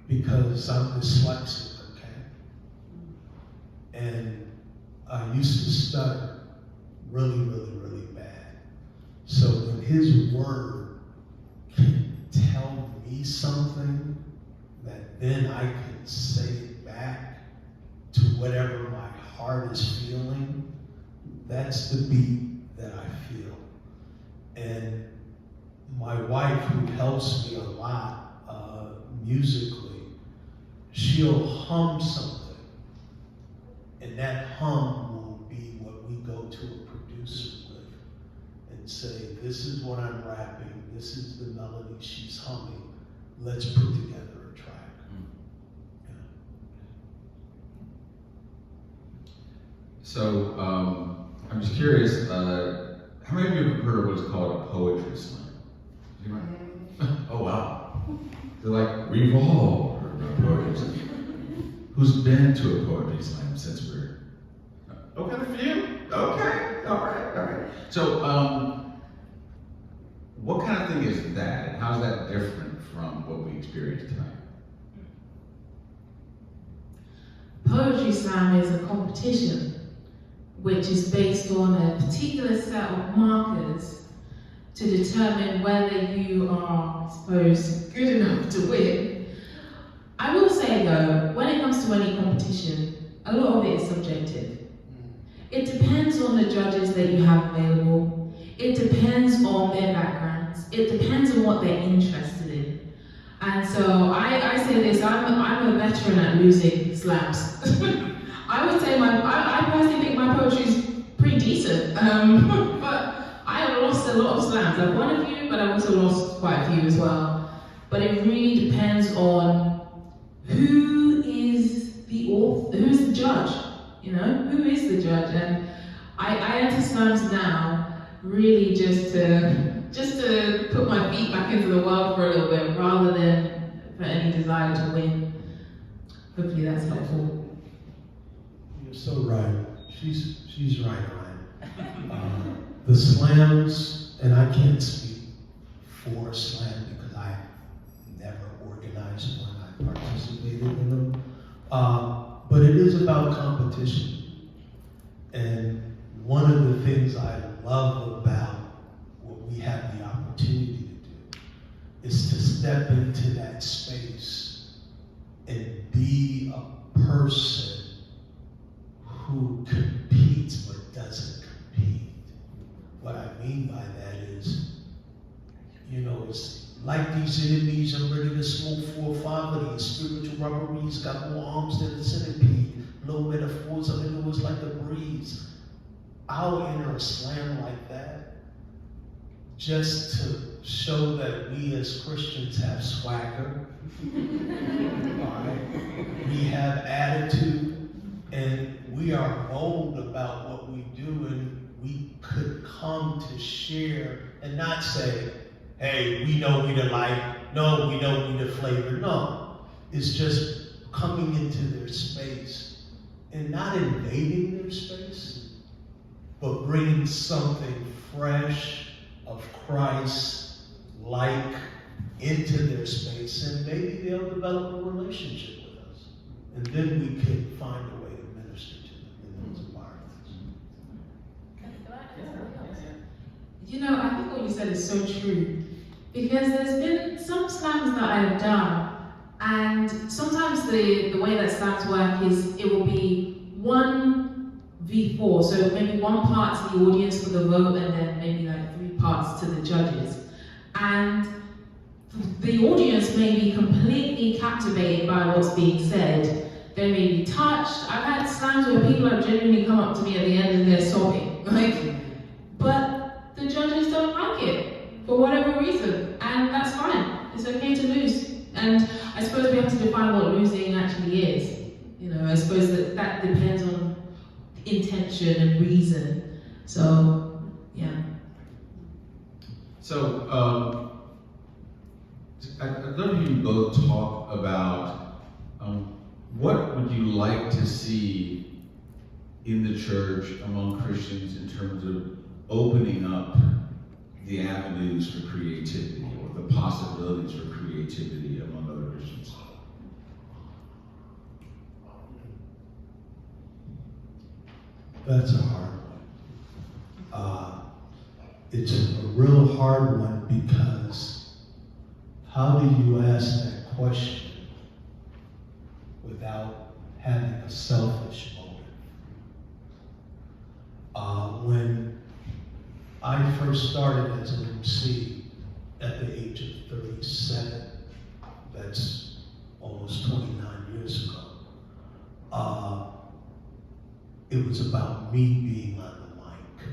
because I'm dyslexic, okay? And I used to stutter really, really, really bad. So when his word can tell me something that then I can say it back to whatever my heart is feeling, that's the beat that I feel. And my wife, who helps me a lot musically, she'll hum something, and that hum will be what we go to a producer with and say, this is what I'm rapping, this is the melody she's humming, let's put together a track. So, I'm just curious, how many of you have heard of what's called a poetry slam? Oh, wow. They're like, we've all heard about poetry slam. Who's been to a poetry slam since we're... Okay, a few? Okay, all right. So, what kind of thing is that, and how's that different from what we experienced tonight? Poetry slam is a competition which is based on a particular set of markers to determine whether you are, I suppose, good enough to win. I will say though, when it comes to any competition, a lot of it is subjective. It depends on the judges that you have available. It depends on their backgrounds. It depends on what they're interested in. And so I say this, I'm a veteran at losing slams. I would say I personally think my poetry is pretty decent, but I have lost a lot of slams. I've won a few, but I've also lost quite a few as well. But it really depends on who is the author, who is the judge, who is the judge. And I enter slams now really just to put my feet back into the world for a little bit, rather than for any desire to win. Hopefully that's helpful. You're so right. She's right, Ryan. The slams, and I can't speak for a slam because I never organized one. I participated in them. But it is about competition. And one of the things I love about what we have the opportunity to do is to step into that space and be a person who competes but doesn't compete. What I mean by that is, it's like these enemies are ready to smoke for a father. These spiritual robberies got more arms than a centipede. No metaphors of it was like a breeze. I'll enter a slam like that just to show that we as Christians have swagger. Right? We have attitude. And we are bold about what we do, and we could come to share and not say, hey, we know we the light, no, we know we the flavor. No, it's just coming into their space and not invading their space, but bringing something fresh of Christ-like into their space, and maybe they'll develop a relationship with us. And then we can find a way to minister to them in those environments. You know, I think what you said is so true. Because there's been some slams that I've done, and sometimes the way that slams work is it will be 1v4, so maybe one part to the audience for the vote, and then maybe like 3 parts to the judges. And the audience may be completely captivated by what's being said. They may be touched. I've had slams where people have genuinely come up to me at the end and they're sobbing, but the judges don't like it for whatever reason, and that's fine. It's okay to lose. And I suppose we have to define what losing actually is. You know, I suppose that depends on intention and reason. So, yeah. So, I'd love for you both talk about what would you like to see in the church among Christians in terms of opening up the avenues for creativity or the possibilities for creativity among other Christians? That's a hard one. It's a real hard one because how do you ask that question without having a selfish motive? When I first started as an MC at the age of 37, that's almost 29 years ago, it was about me being on the mic.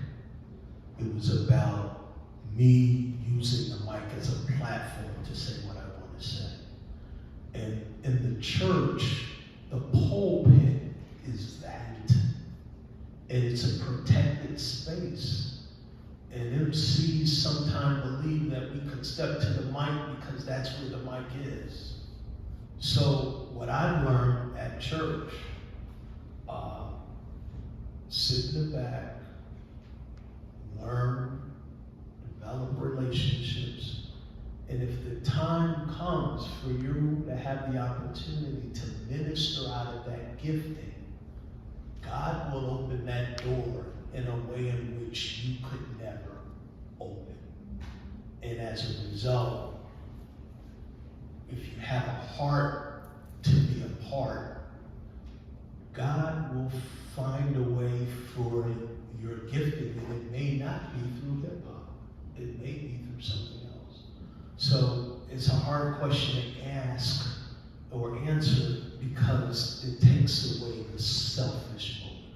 It was about me using the mic as a platform to say what I want to say. And in the church, the pulpit is that. And it's a protected space. And MCs sometimes believe that we can step to the mic because that's where the mic is. So what I've learned at church, sit in the back, learn, develop relationships, and if the time comes for you to have the opportunity to minister out of that gifting, God will open that door in a way in which you could never open. And as a result, if you have a heart to be a part, God will find a way for your gifting, and it may not be through hip hop. It may be through something else. So it's a hard question to ask or answer because it takes away the selfish motive.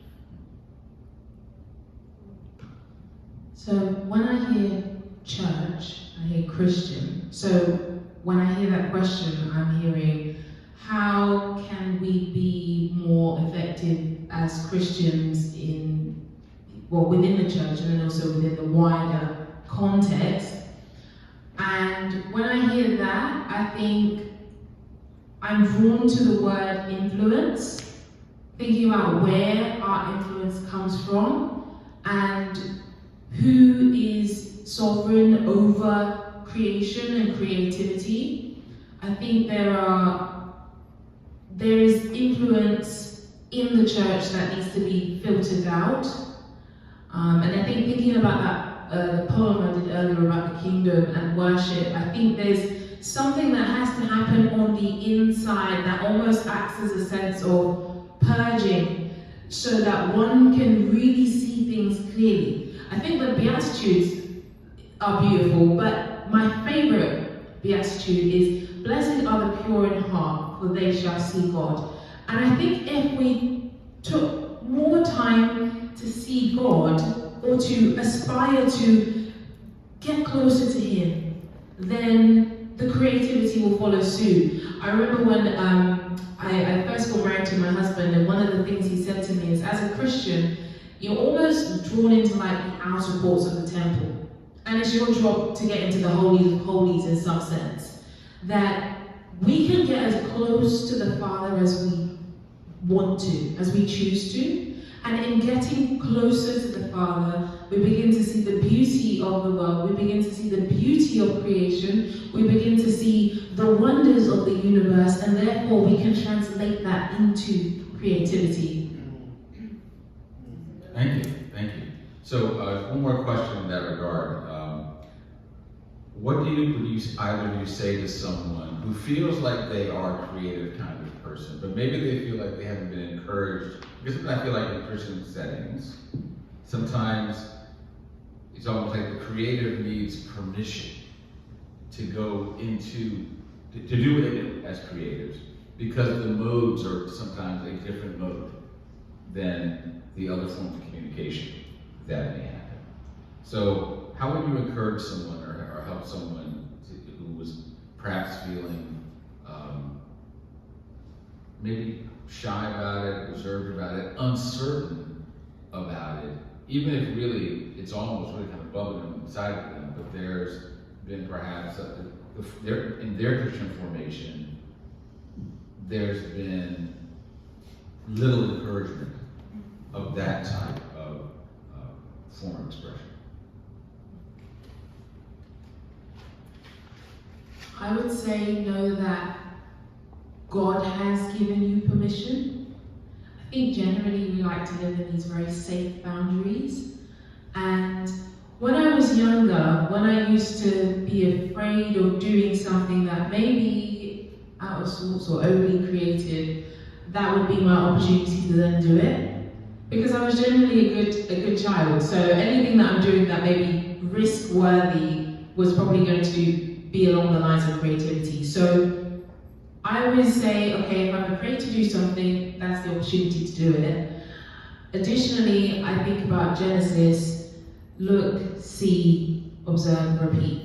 So when I hear church, I hear Christian. So when I hear that question, I'm hearing, how can we be more effective as Christians within the church and then also within the wider context? And when I hear that, I think I'm drawn to the word influence, thinking about where our influence comes from and who is sovereign over creation and creativity. I think there is influence in the church that needs to be filtered out. And I think thinking about that the poem I did earlier about the kingdom and worship, I think there's something that has to happen on the inside that almost acts as a sense of purging so that one can really see things clearly. I think the Beatitudes are beautiful, but my favorite Beatitude is, blessed are the pure in heart, for they shall see God. And I think if we took more time to see God or to aspire to get closer to him, then the creativity will follow suit. I remember when I first got married to my husband, and one of the things he said to me is, as a Christian, you're almost drawn into like the outer courts of the temple. And it's your job to get into the holies of holies in some sense. That we can get as close to the Father as we want to, as we choose to. And in getting closer to the Father, we begin to see the beauty of the world, we begin to see the beauty of creation, we begin to see the wonders of the universe, and therefore we can translate that into creativity. Thank you. So one more question in that regard. What do you either of you say to someone who feels like they are a creative kind of person, but maybe they feel like they haven't been encouraged? Because I feel like in Christian settings, sometimes it's almost like the creative needs permission to go into, to do what they do as creatives, because the modes are sometimes a different mode than the other forms of communication that may happen. So how would you encourage someone or help someone who was perhaps feeling maybe shy about it, reserved about it, uncertain about it, even if really it's almost really kind of bubbling inside of them, but there's been perhaps in their Christian formation, there's been little encouragement of that type of form of expression? I would say know that God has given you permission. I think generally we like to live in these very safe boundaries. And when I was younger, when I used to be afraid of doing something that may be out of sorts or overly creative, that would be my opportunity to then do it. Because I was generally a good child, so anything that I'm doing that may be risk-worthy was probably going to be along the lines of creativity. So I always say, okay, if I'm afraid to do something, that's the opportunity to do it. Additionally, I think about Genesis, look, see, observe, repeat.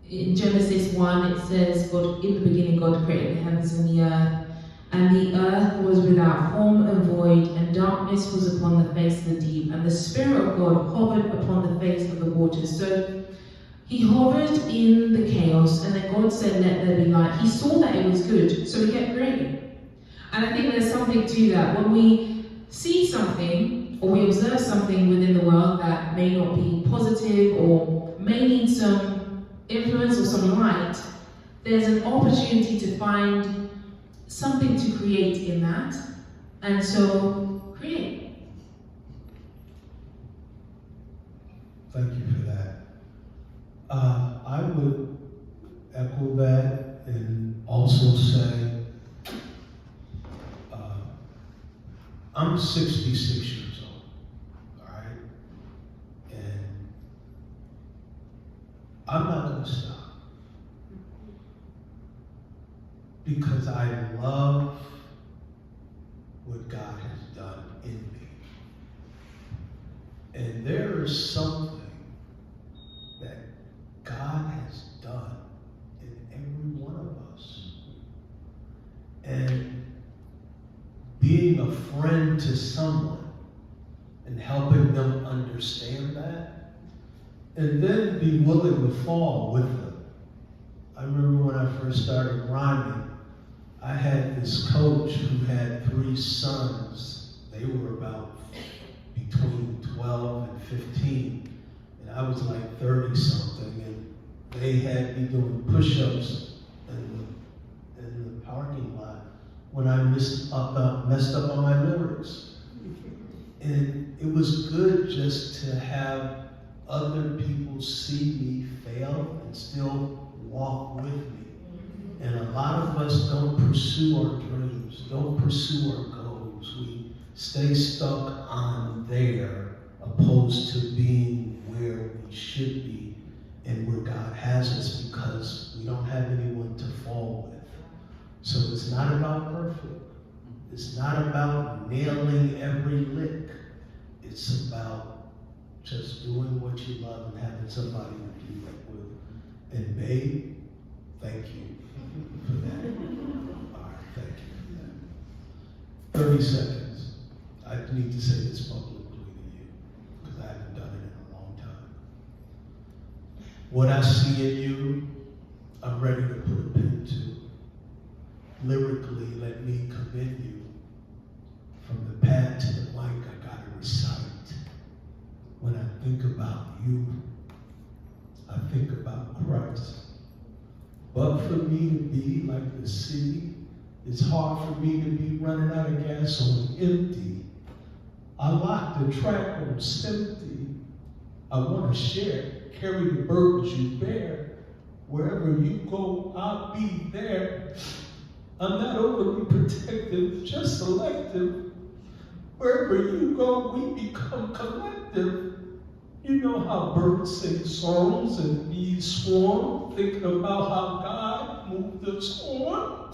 In Genesis 1, it says, God, in the beginning, God created the heavens and the earth. And the earth was without form and void, and darkness was upon the face of the deep, and the Spirit of God hovered upon the face of the waters. So he hovered in the chaos, and then God said, let there be light. He saw that it was good, so he kept creating. And I think there's something to that. When we see something, or we observe something within the world that may not be positive, or may need some influence or some light, there's an opportunity to find something to create in that, and so create. Thank you for that. I would echo that and also say, I'm 66 years old, all right? And I'm not going to stop. Because I love what God has done in me. And there is something that God has done in every one of us. And being a friend to someone and helping them understand that, and then be willing to fall with them. I remember when I first started rhyming, I had this coach who had 3 sons. They were about between 12 and 15. And I was like 30 something. And they had me doing push-ups in the parking lot when I messed up on my lyrics. And it was good just to have other people see me fail and still walk with me. And a lot of us don't pursue our dreams, don't pursue our goals. We stay stuck on there opposed to being where we should be and where God has us, because we don't have anyone to fall with. So it's not about perfect. It's not about nailing every lick. It's about just doing what you love and having somebody to do that with. And babe, thank you for that. All right, thank you for that. 30 seconds. I need to say this publicly to you, because I haven't done it in a long time. What I see in you, I'm ready to put a pin to. Lyrically, let me commend you pad to the mic, I gotta recite. When I think about you, I think about Christ. But for me to be like the city, it's hard for me to be running out of gas on empty. I lock the track on empty. I want to share, carry the burdens you bear. Wherever you go, I'll be there. I'm not overly protective, just selective. Wherever you go, we become collective. You know how birds sing songs and bees swarm, thinking about how God moved us on.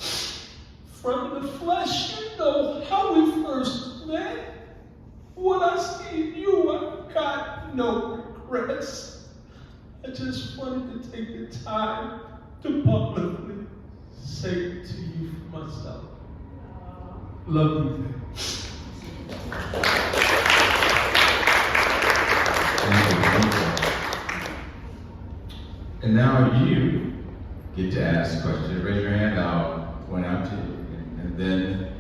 From the flesh, you know how we first met. What I see in you, I got no regrets. I just wanted to take the time to publicly say it to you for myself. Love you, man. And now you get to ask questions. Raise your hand, I'll point out to you. And then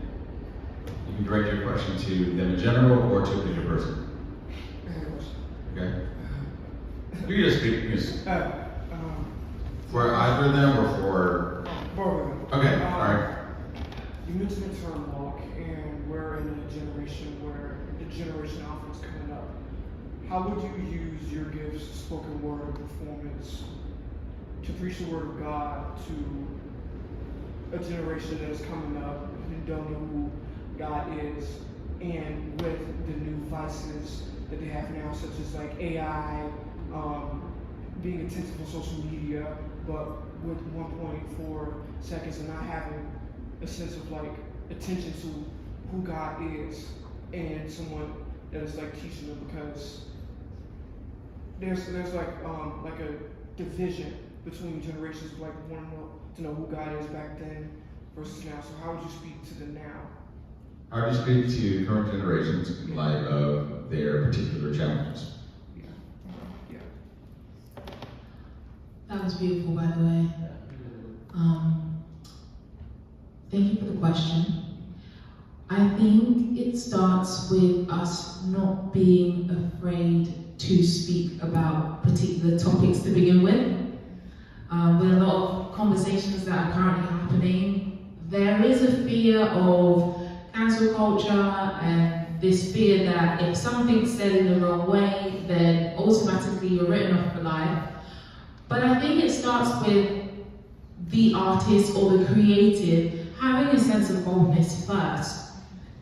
you can direct your question to them in general or to a particular person. Okay? You can just speak. For either of them or for? Both of them. Okay, alright. You mentioned the term walk, and we're in a generation where the generation alpha is coming up. How would you use your gifts, spoken word, or performance, to preach the word of God to a generation that is coming up who don't know who God is, and with the new vices that they have now, such as like AI, being attentive on social media, but with 1.4 seconds and not having a sense of like attention to who God is, and someone that is like teaching them, because there's like a division between generations, like wanting to know who God is back then versus now. So how would you speak to the now? How would you speak to current generations in light of their particular challenges? That was beautiful, by the way. Thank you for the question. I think it starts with us not being afraid to speak about particular topics to begin with. With a lot of conversations that are currently happening, there is a fear of cancel culture and this fear that if something's said in the wrong way, then automatically you're written off for life. But I think it starts with the artist or the creative having a sense of boldness first,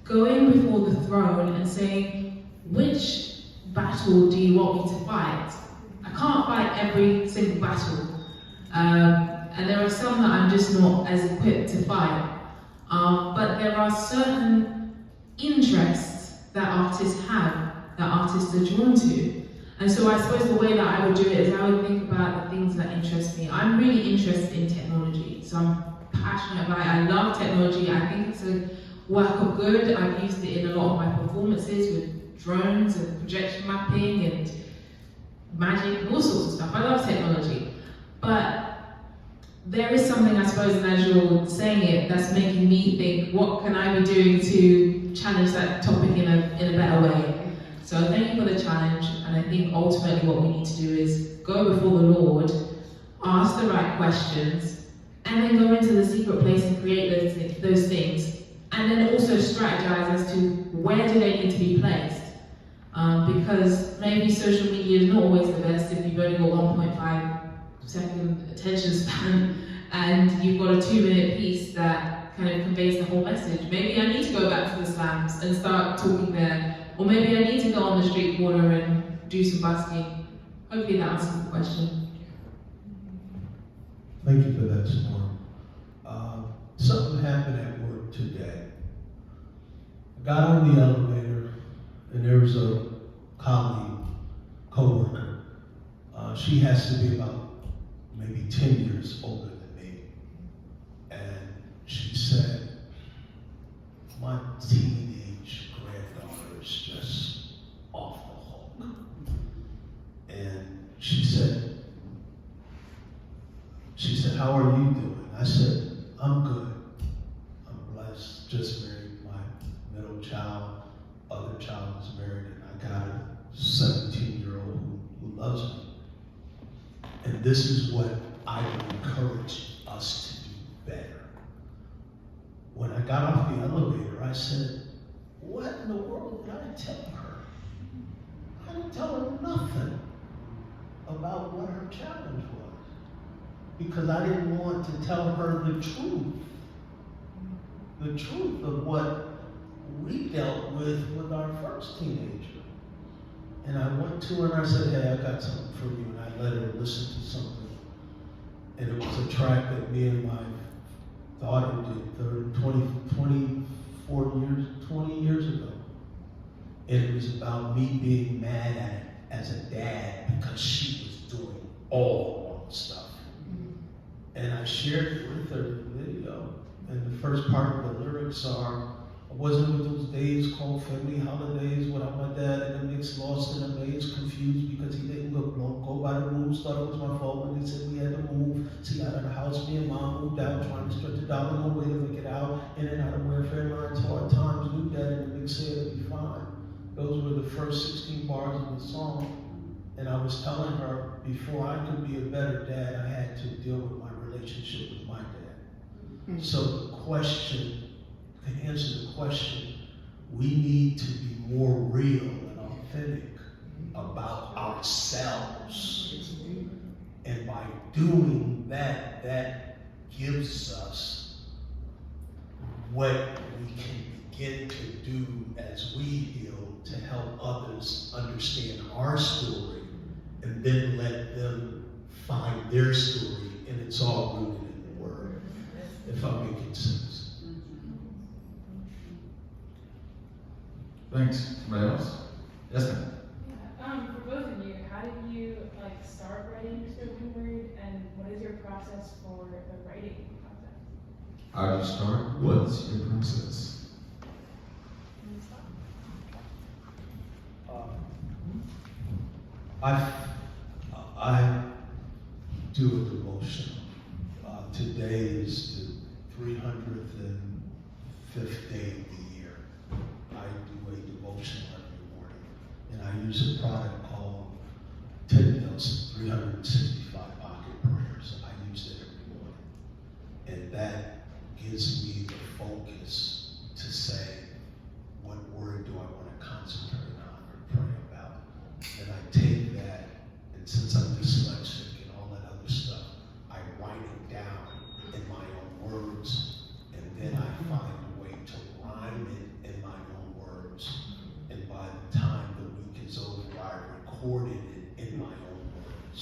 going before the throne and saying, which battle do you want me to fight? I can't fight every single battle. And there are some that I'm just not as equipped to fight. But there are certain interests that artists have, that artists are drawn to. And so I suppose the way that I would do it is I would think about the things that interest me. I'm really interested in technology, so I'm passionate about it. I love technology. I think it's a work of good. I've used it in a lot of my performances with drones and projection mapping and magic and all sorts of stuff. I love technology. But there is something, I suppose, and as you're saying it, that's making me think, what can I be doing to challenge that topic in a better way? So thank you for the challenge, and I think ultimately what we need to do is go before the Lord, ask the right questions, and then go into the secret place and create those things, and then also strategize as to where do they need to be placed. Because maybe social media is not always the best if you've only got 1.5 second attention span and you've got a 2-minute piece that kind of conveys the whole message. Maybe I need to go back to the slams and start talking there. Or maybe I need to go on the street corner and do some busking. Hopefully that answers the question. Thank you for that, Simone. Something happened at work today. I got on the elevator and there was a colleague, co-worker. She has to be about maybe 10 years older than me. And she said, my teenage granddaughter is just off the hook. And she said, how are you doing? I said, I'm good. I'm blessed, just married my middle child. 17-year-old who loves me. And this is what I would encourage us to do better. When I got off the elevator, I said, what in the world did I tell her? I didn't tell her nothing about what her challenge was, because I didn't want to tell her the truth of what we dealt with our first teenager. And I went to her and I said, hey, I got something for you. And I let her listen to something. And it was a track that me and my daughter did 20 years ago. And it was about me being mad at it as a dad because she was doing all the wrong stuff. And I shared it with her in the video. And the first part of the lyrics are, I wasn't with those days called family holidays without my dad in the mix, lost in a maze, confused because he didn't go by the rules, thought it was my fault when they said we had to move. See, out of the house, me and mom moved out, trying to stretch $1, no way to make it out, in and out of welfare lines, hard times, knew dad in the mix said it'd be fine. Those were the first 16 bars of the song. And I was telling her, before I could be a better dad, I had to deal with my relationship with my dad. So the question, to answer the question, we need to be more real and authentic about ourselves. And by doing that, that gives us what we can begin to do as we heal to help others understand our story, and then let them find their story, and it's all rooted in the Word, if I'm making sense. Thanks. Somebody else? Yes, ma'am. For both of you, how did you start writing spoken word, and what is your process for the writing process? How do you start? What's your process? I do a devotional. Today is the 305th day of the year. I do a devotional every morning, and I use a product called 10 Nelson 365 Pocket Prayers. I use it every morning, and that gives me the focus to say, what word do I want to concentrate on or pray about? And I take that, and since I'm dyslexic and all that other stuff, I write it down in my own words, and then I find a way to rhyme it in my own words. And by the time the week is over, I recorded it in my own words.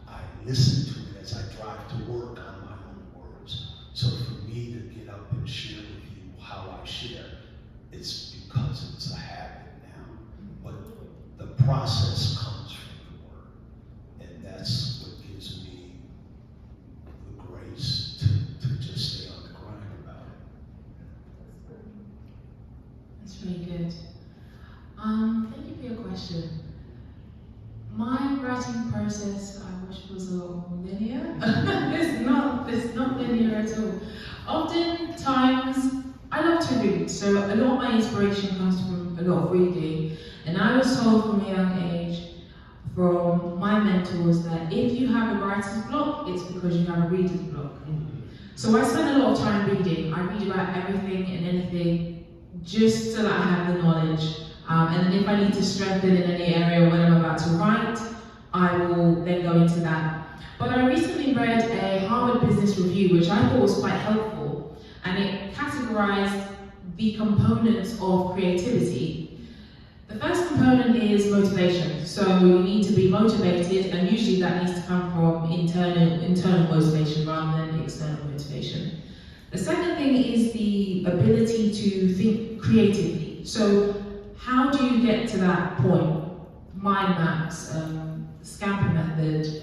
I listen to it as I drive to work on my own words. So for me to get up and share with you how I share, it's because it's a habit now. But the process comes from the Word, and that's what gives me the grace to just stay on the grind about it. That's really good. Thank you for your question. My writing process, I wish was a lot more linear. It's not linear at all. Oftentimes, I love to read, so a lot of my inspiration comes from a lot of reading. And I was told from a young age, from my mentors, that if you have a writer's block, it's because you have a reader's block. So I spend a lot of time reading. I read about everything and anything, just so that I have the knowledge. And if I need to strengthen in any area when I'm about to write, I will then go into that. But I recently read a Harvard Business Review, which I thought was quite helpful, and it categorized the components of creativity. The first component is motivation. So you need to be motivated, and usually that needs to come from internal motivation rather than external motivation. The second thing is the ability to think creatively. So how do you get to that point? Mind maps, scamper method,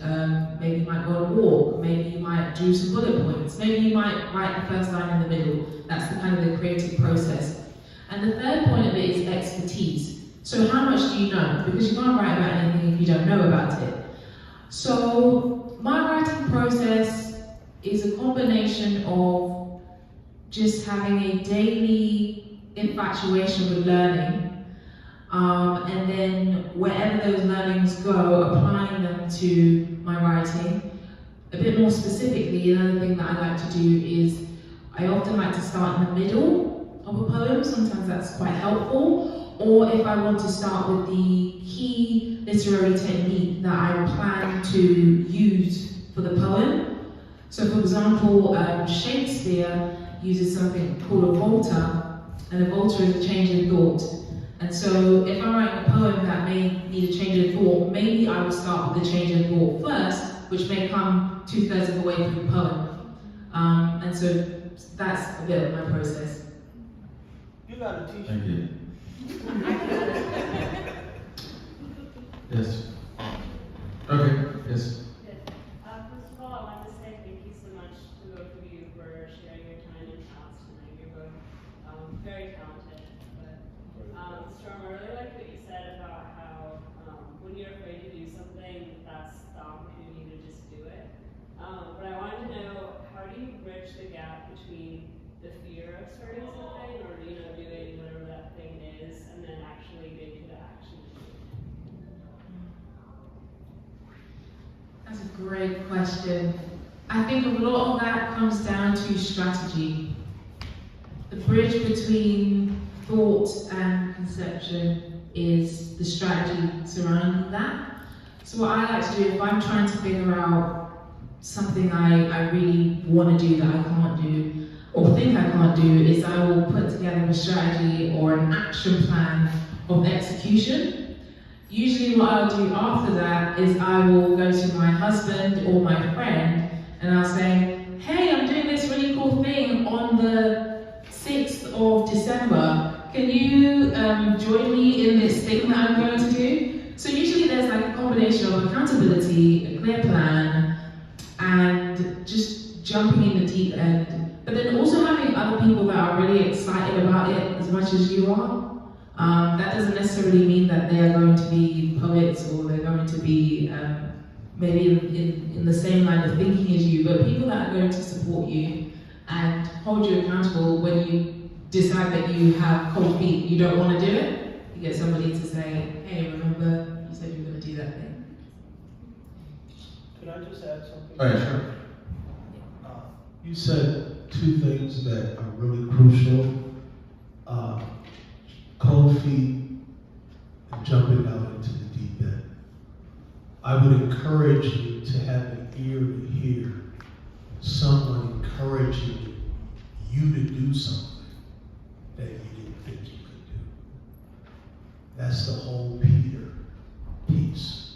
maybe you might go on a walk, maybe you might do some bullet points, maybe you might write the first line in the middle. That's the kind of the creative process. And the third point of it is expertise. So how much do you know? Because you can't write about anything if you don't know about it. So my writing process is a combination of just having a daily infatuation with learning. and then wherever those learnings go, applying them to my writing. A bit more specifically, another thing that I like to do is I often like to start in the middle of a poem. Sometimes that's quite helpful. Or if I want to start with the key literary technique that I plan to use for the poem. So for example, Shakespeare uses something called a volta, and a volta is a change in thought. And so if I'm writing a poem that may need a change in thought, maybe I will start with the change in thought first, which may come 2/3 of the way through the poem. And so that's a bit of my process. You got a t-shirt. Thank you. Yes. Okay, yes. First of all, I want to say thank you so much to both of you for sharing your time and talents tonight. You're both very talented. But Storm, I really like what you said about how when you're afraid to do something, that's the opportunity to just do it. But I wanted to know, how do you bridge the gap between the fear of starting something or doing whatever that thing is, and then actually getting to the action? That's a great question. I think a lot of that comes down to strategy. The bridge between thought and conception is the strategy surrounding that. So what I like to do, if I'm trying to figure out something I really want to do that I can't do, or think I can't do, is I will put together a strategy or an action plan of execution. Usually what I'll do after that is I will go to my husband or my friend and I'll say, hey, I'm doing this really cool thing on the 6th of December. Can you join me in this thing that I'm going to do? So usually there's like a combination of accountability, a clear plan, and just jumping in the deep end. But then also having other people that are really excited about it as much as you are. That doesn't necessarily mean that they are going to be poets or they're going to be maybe in the same line of thinking as you, but people that are going to support you and hold you accountable when you decide that you have cold feet, you don't want to do it. You get somebody to say, hey, remember you said you were going to do that thing. Could I just add something? Oh, yeah, sure. You said two things that are really crucial. Cold feet and jumping out into the deep end. I would encourage you to have an ear to hear someone encouraging you to do something that you didn't think you could do. That's the whole Peter piece.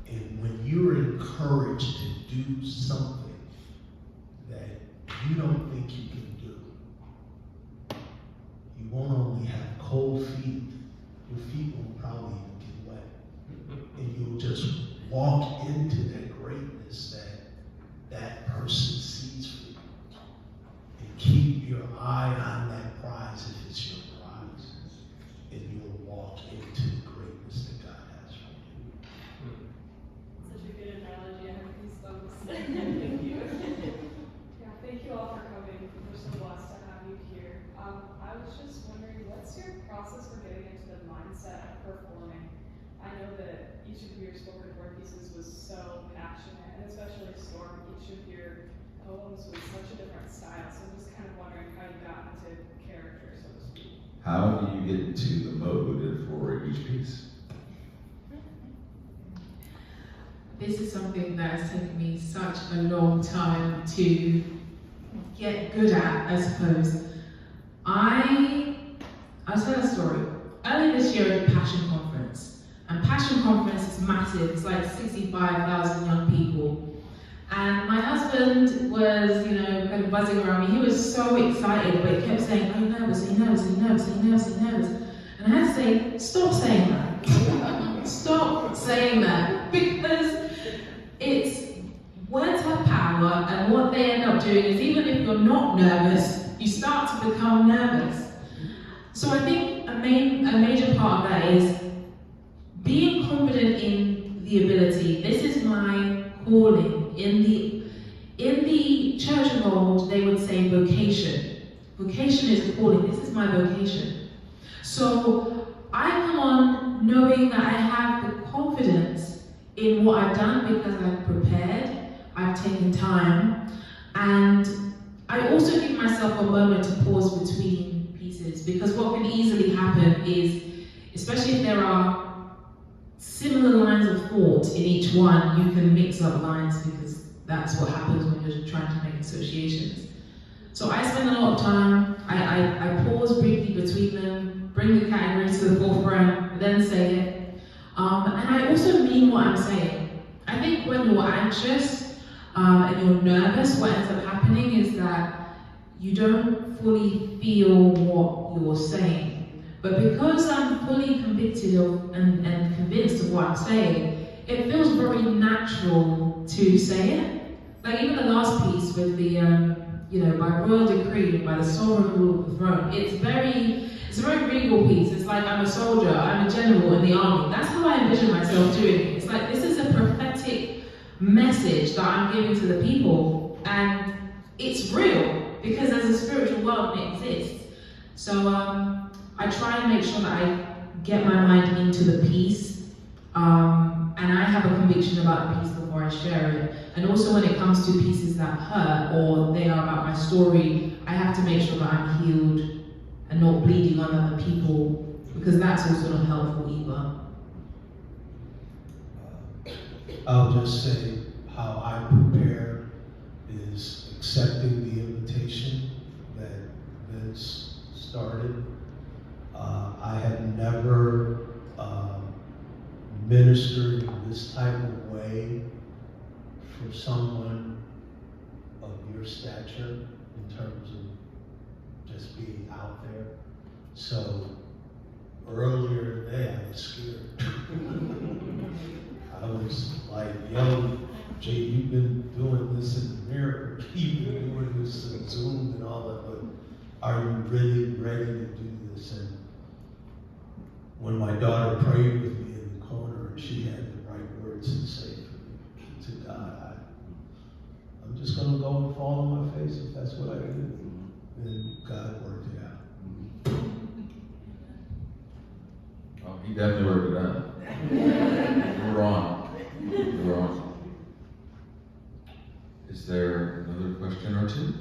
And when you're encouraged to do something that you don't think you can do, you won't only have cold feet, your feet will probably even get wet. And you'll just walk into that greatness that person sees for you. And keep your eye on that prize if it's your prize. And you'll walk into the greatness that God has for you. Such a good analogy. I have goosebumps. Thank you. Yeah, thank you all for coming. We're so blessed to have you here. I was just wondering, what's your process for getting into the mindset of performing? I know that each of your spoken word pieces was so passionate, and especially Storm, each of your poems was such a different style. So I'm just kind of wondering how you got into character, so to speak. How do you get into the mode for each piece? This is something that has taken me such a long time to get good at, I suppose. I'll tell a story. Earlier this year at Passion Conference, and Passion Conference is massive, it's like 65,000 young people. And my husband was, kind of buzzing around me. He was so excited, but he kept saying, "Are you nervous? Are you nervous? Are you nervous? Are you nervous? Are you nervous?" And I had to say, "Stop saying that. Stop saying that." Because words have power, and what they end up doing is, even if you're not nervous, you start to become nervous. So I think a major part of that is being confident in the ability. This is my calling. In the church world, they would say vocation. Vocation is a calling. This is my vocation. So I come on knowing that I have the confidence in what I've done because I've prepared, I've taken time, and I also give myself a moment to pause between pieces, because what can easily happen is, especially if there are similar lines of thought in each one, you can mix up lines because that's what happens when you're trying to make associations. So I spend a lot of time, I pause briefly between them, bring the categories to the forefront, then say it. And I also mean what I'm saying. I think when you're anxious and you're nervous, what ends up happening is that you don't fully feel what you're saying. But because I'm fully convicted of and convinced of what I'm saying, it feels very natural to say it. Like even the last piece with the, by royal decree, by the sovereign rule of the throne, it's a very regal piece. It's like I'm a soldier, I'm a general in the army. That's how I envision myself doing it. It's like this is a prophetic message that I'm giving to the people, and it's real because there's a spiritual world and it exists. So I try and make sure that I get my mind into the piece, and I have a conviction about the piece before I share it. And also when it comes to pieces that hurt or they are about my story, I have to make sure that I'm healed and not bleeding on other people, because that's also not helpful either. I'll just say how I prepare is accepting the invitation that Vince started. I had never ministered in this type of way for someone of your stature in terms of just being out there. So earlier today I was scared. I was like, yo, Jay, you've been doing this in the mirror, you've been doing this in Zoom and all that, but are you really ready to do this? And when my daughter prayed with me in the corner and she had the right words to say to God, I'm just going to go and fall on my face if that's what I do. And God worked it out. Oh, he definitely worked it out. You're wrong. You're wrong. Is there another question or two?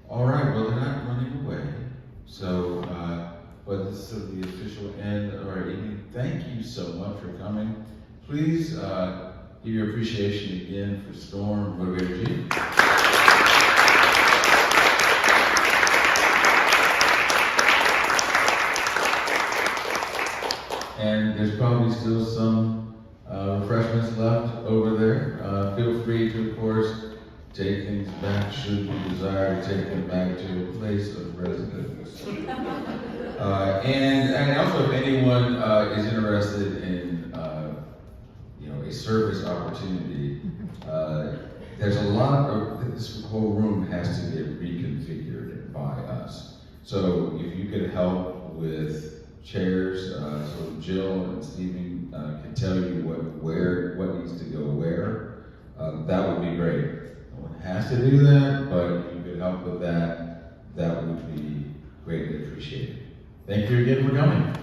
All right, well, they're not running away. So, but this is the official end of our evening. Thank you so much for coming. Please give your appreciation again for Storm, Motivator G. And there's probably still some refreshments left over there. Feel free to, of course, take things back should you desire to take them back to a place of residence. And also, if anyone is interested in a service opportunity, there's a lot of this whole room has to get reconfigured by us. So if you could help with chairs, so Jill and Stephen can tell you what needs to go where, that would be great. No one has to do that, but if you could help with that, that would be greatly appreciated. Thank you again for coming.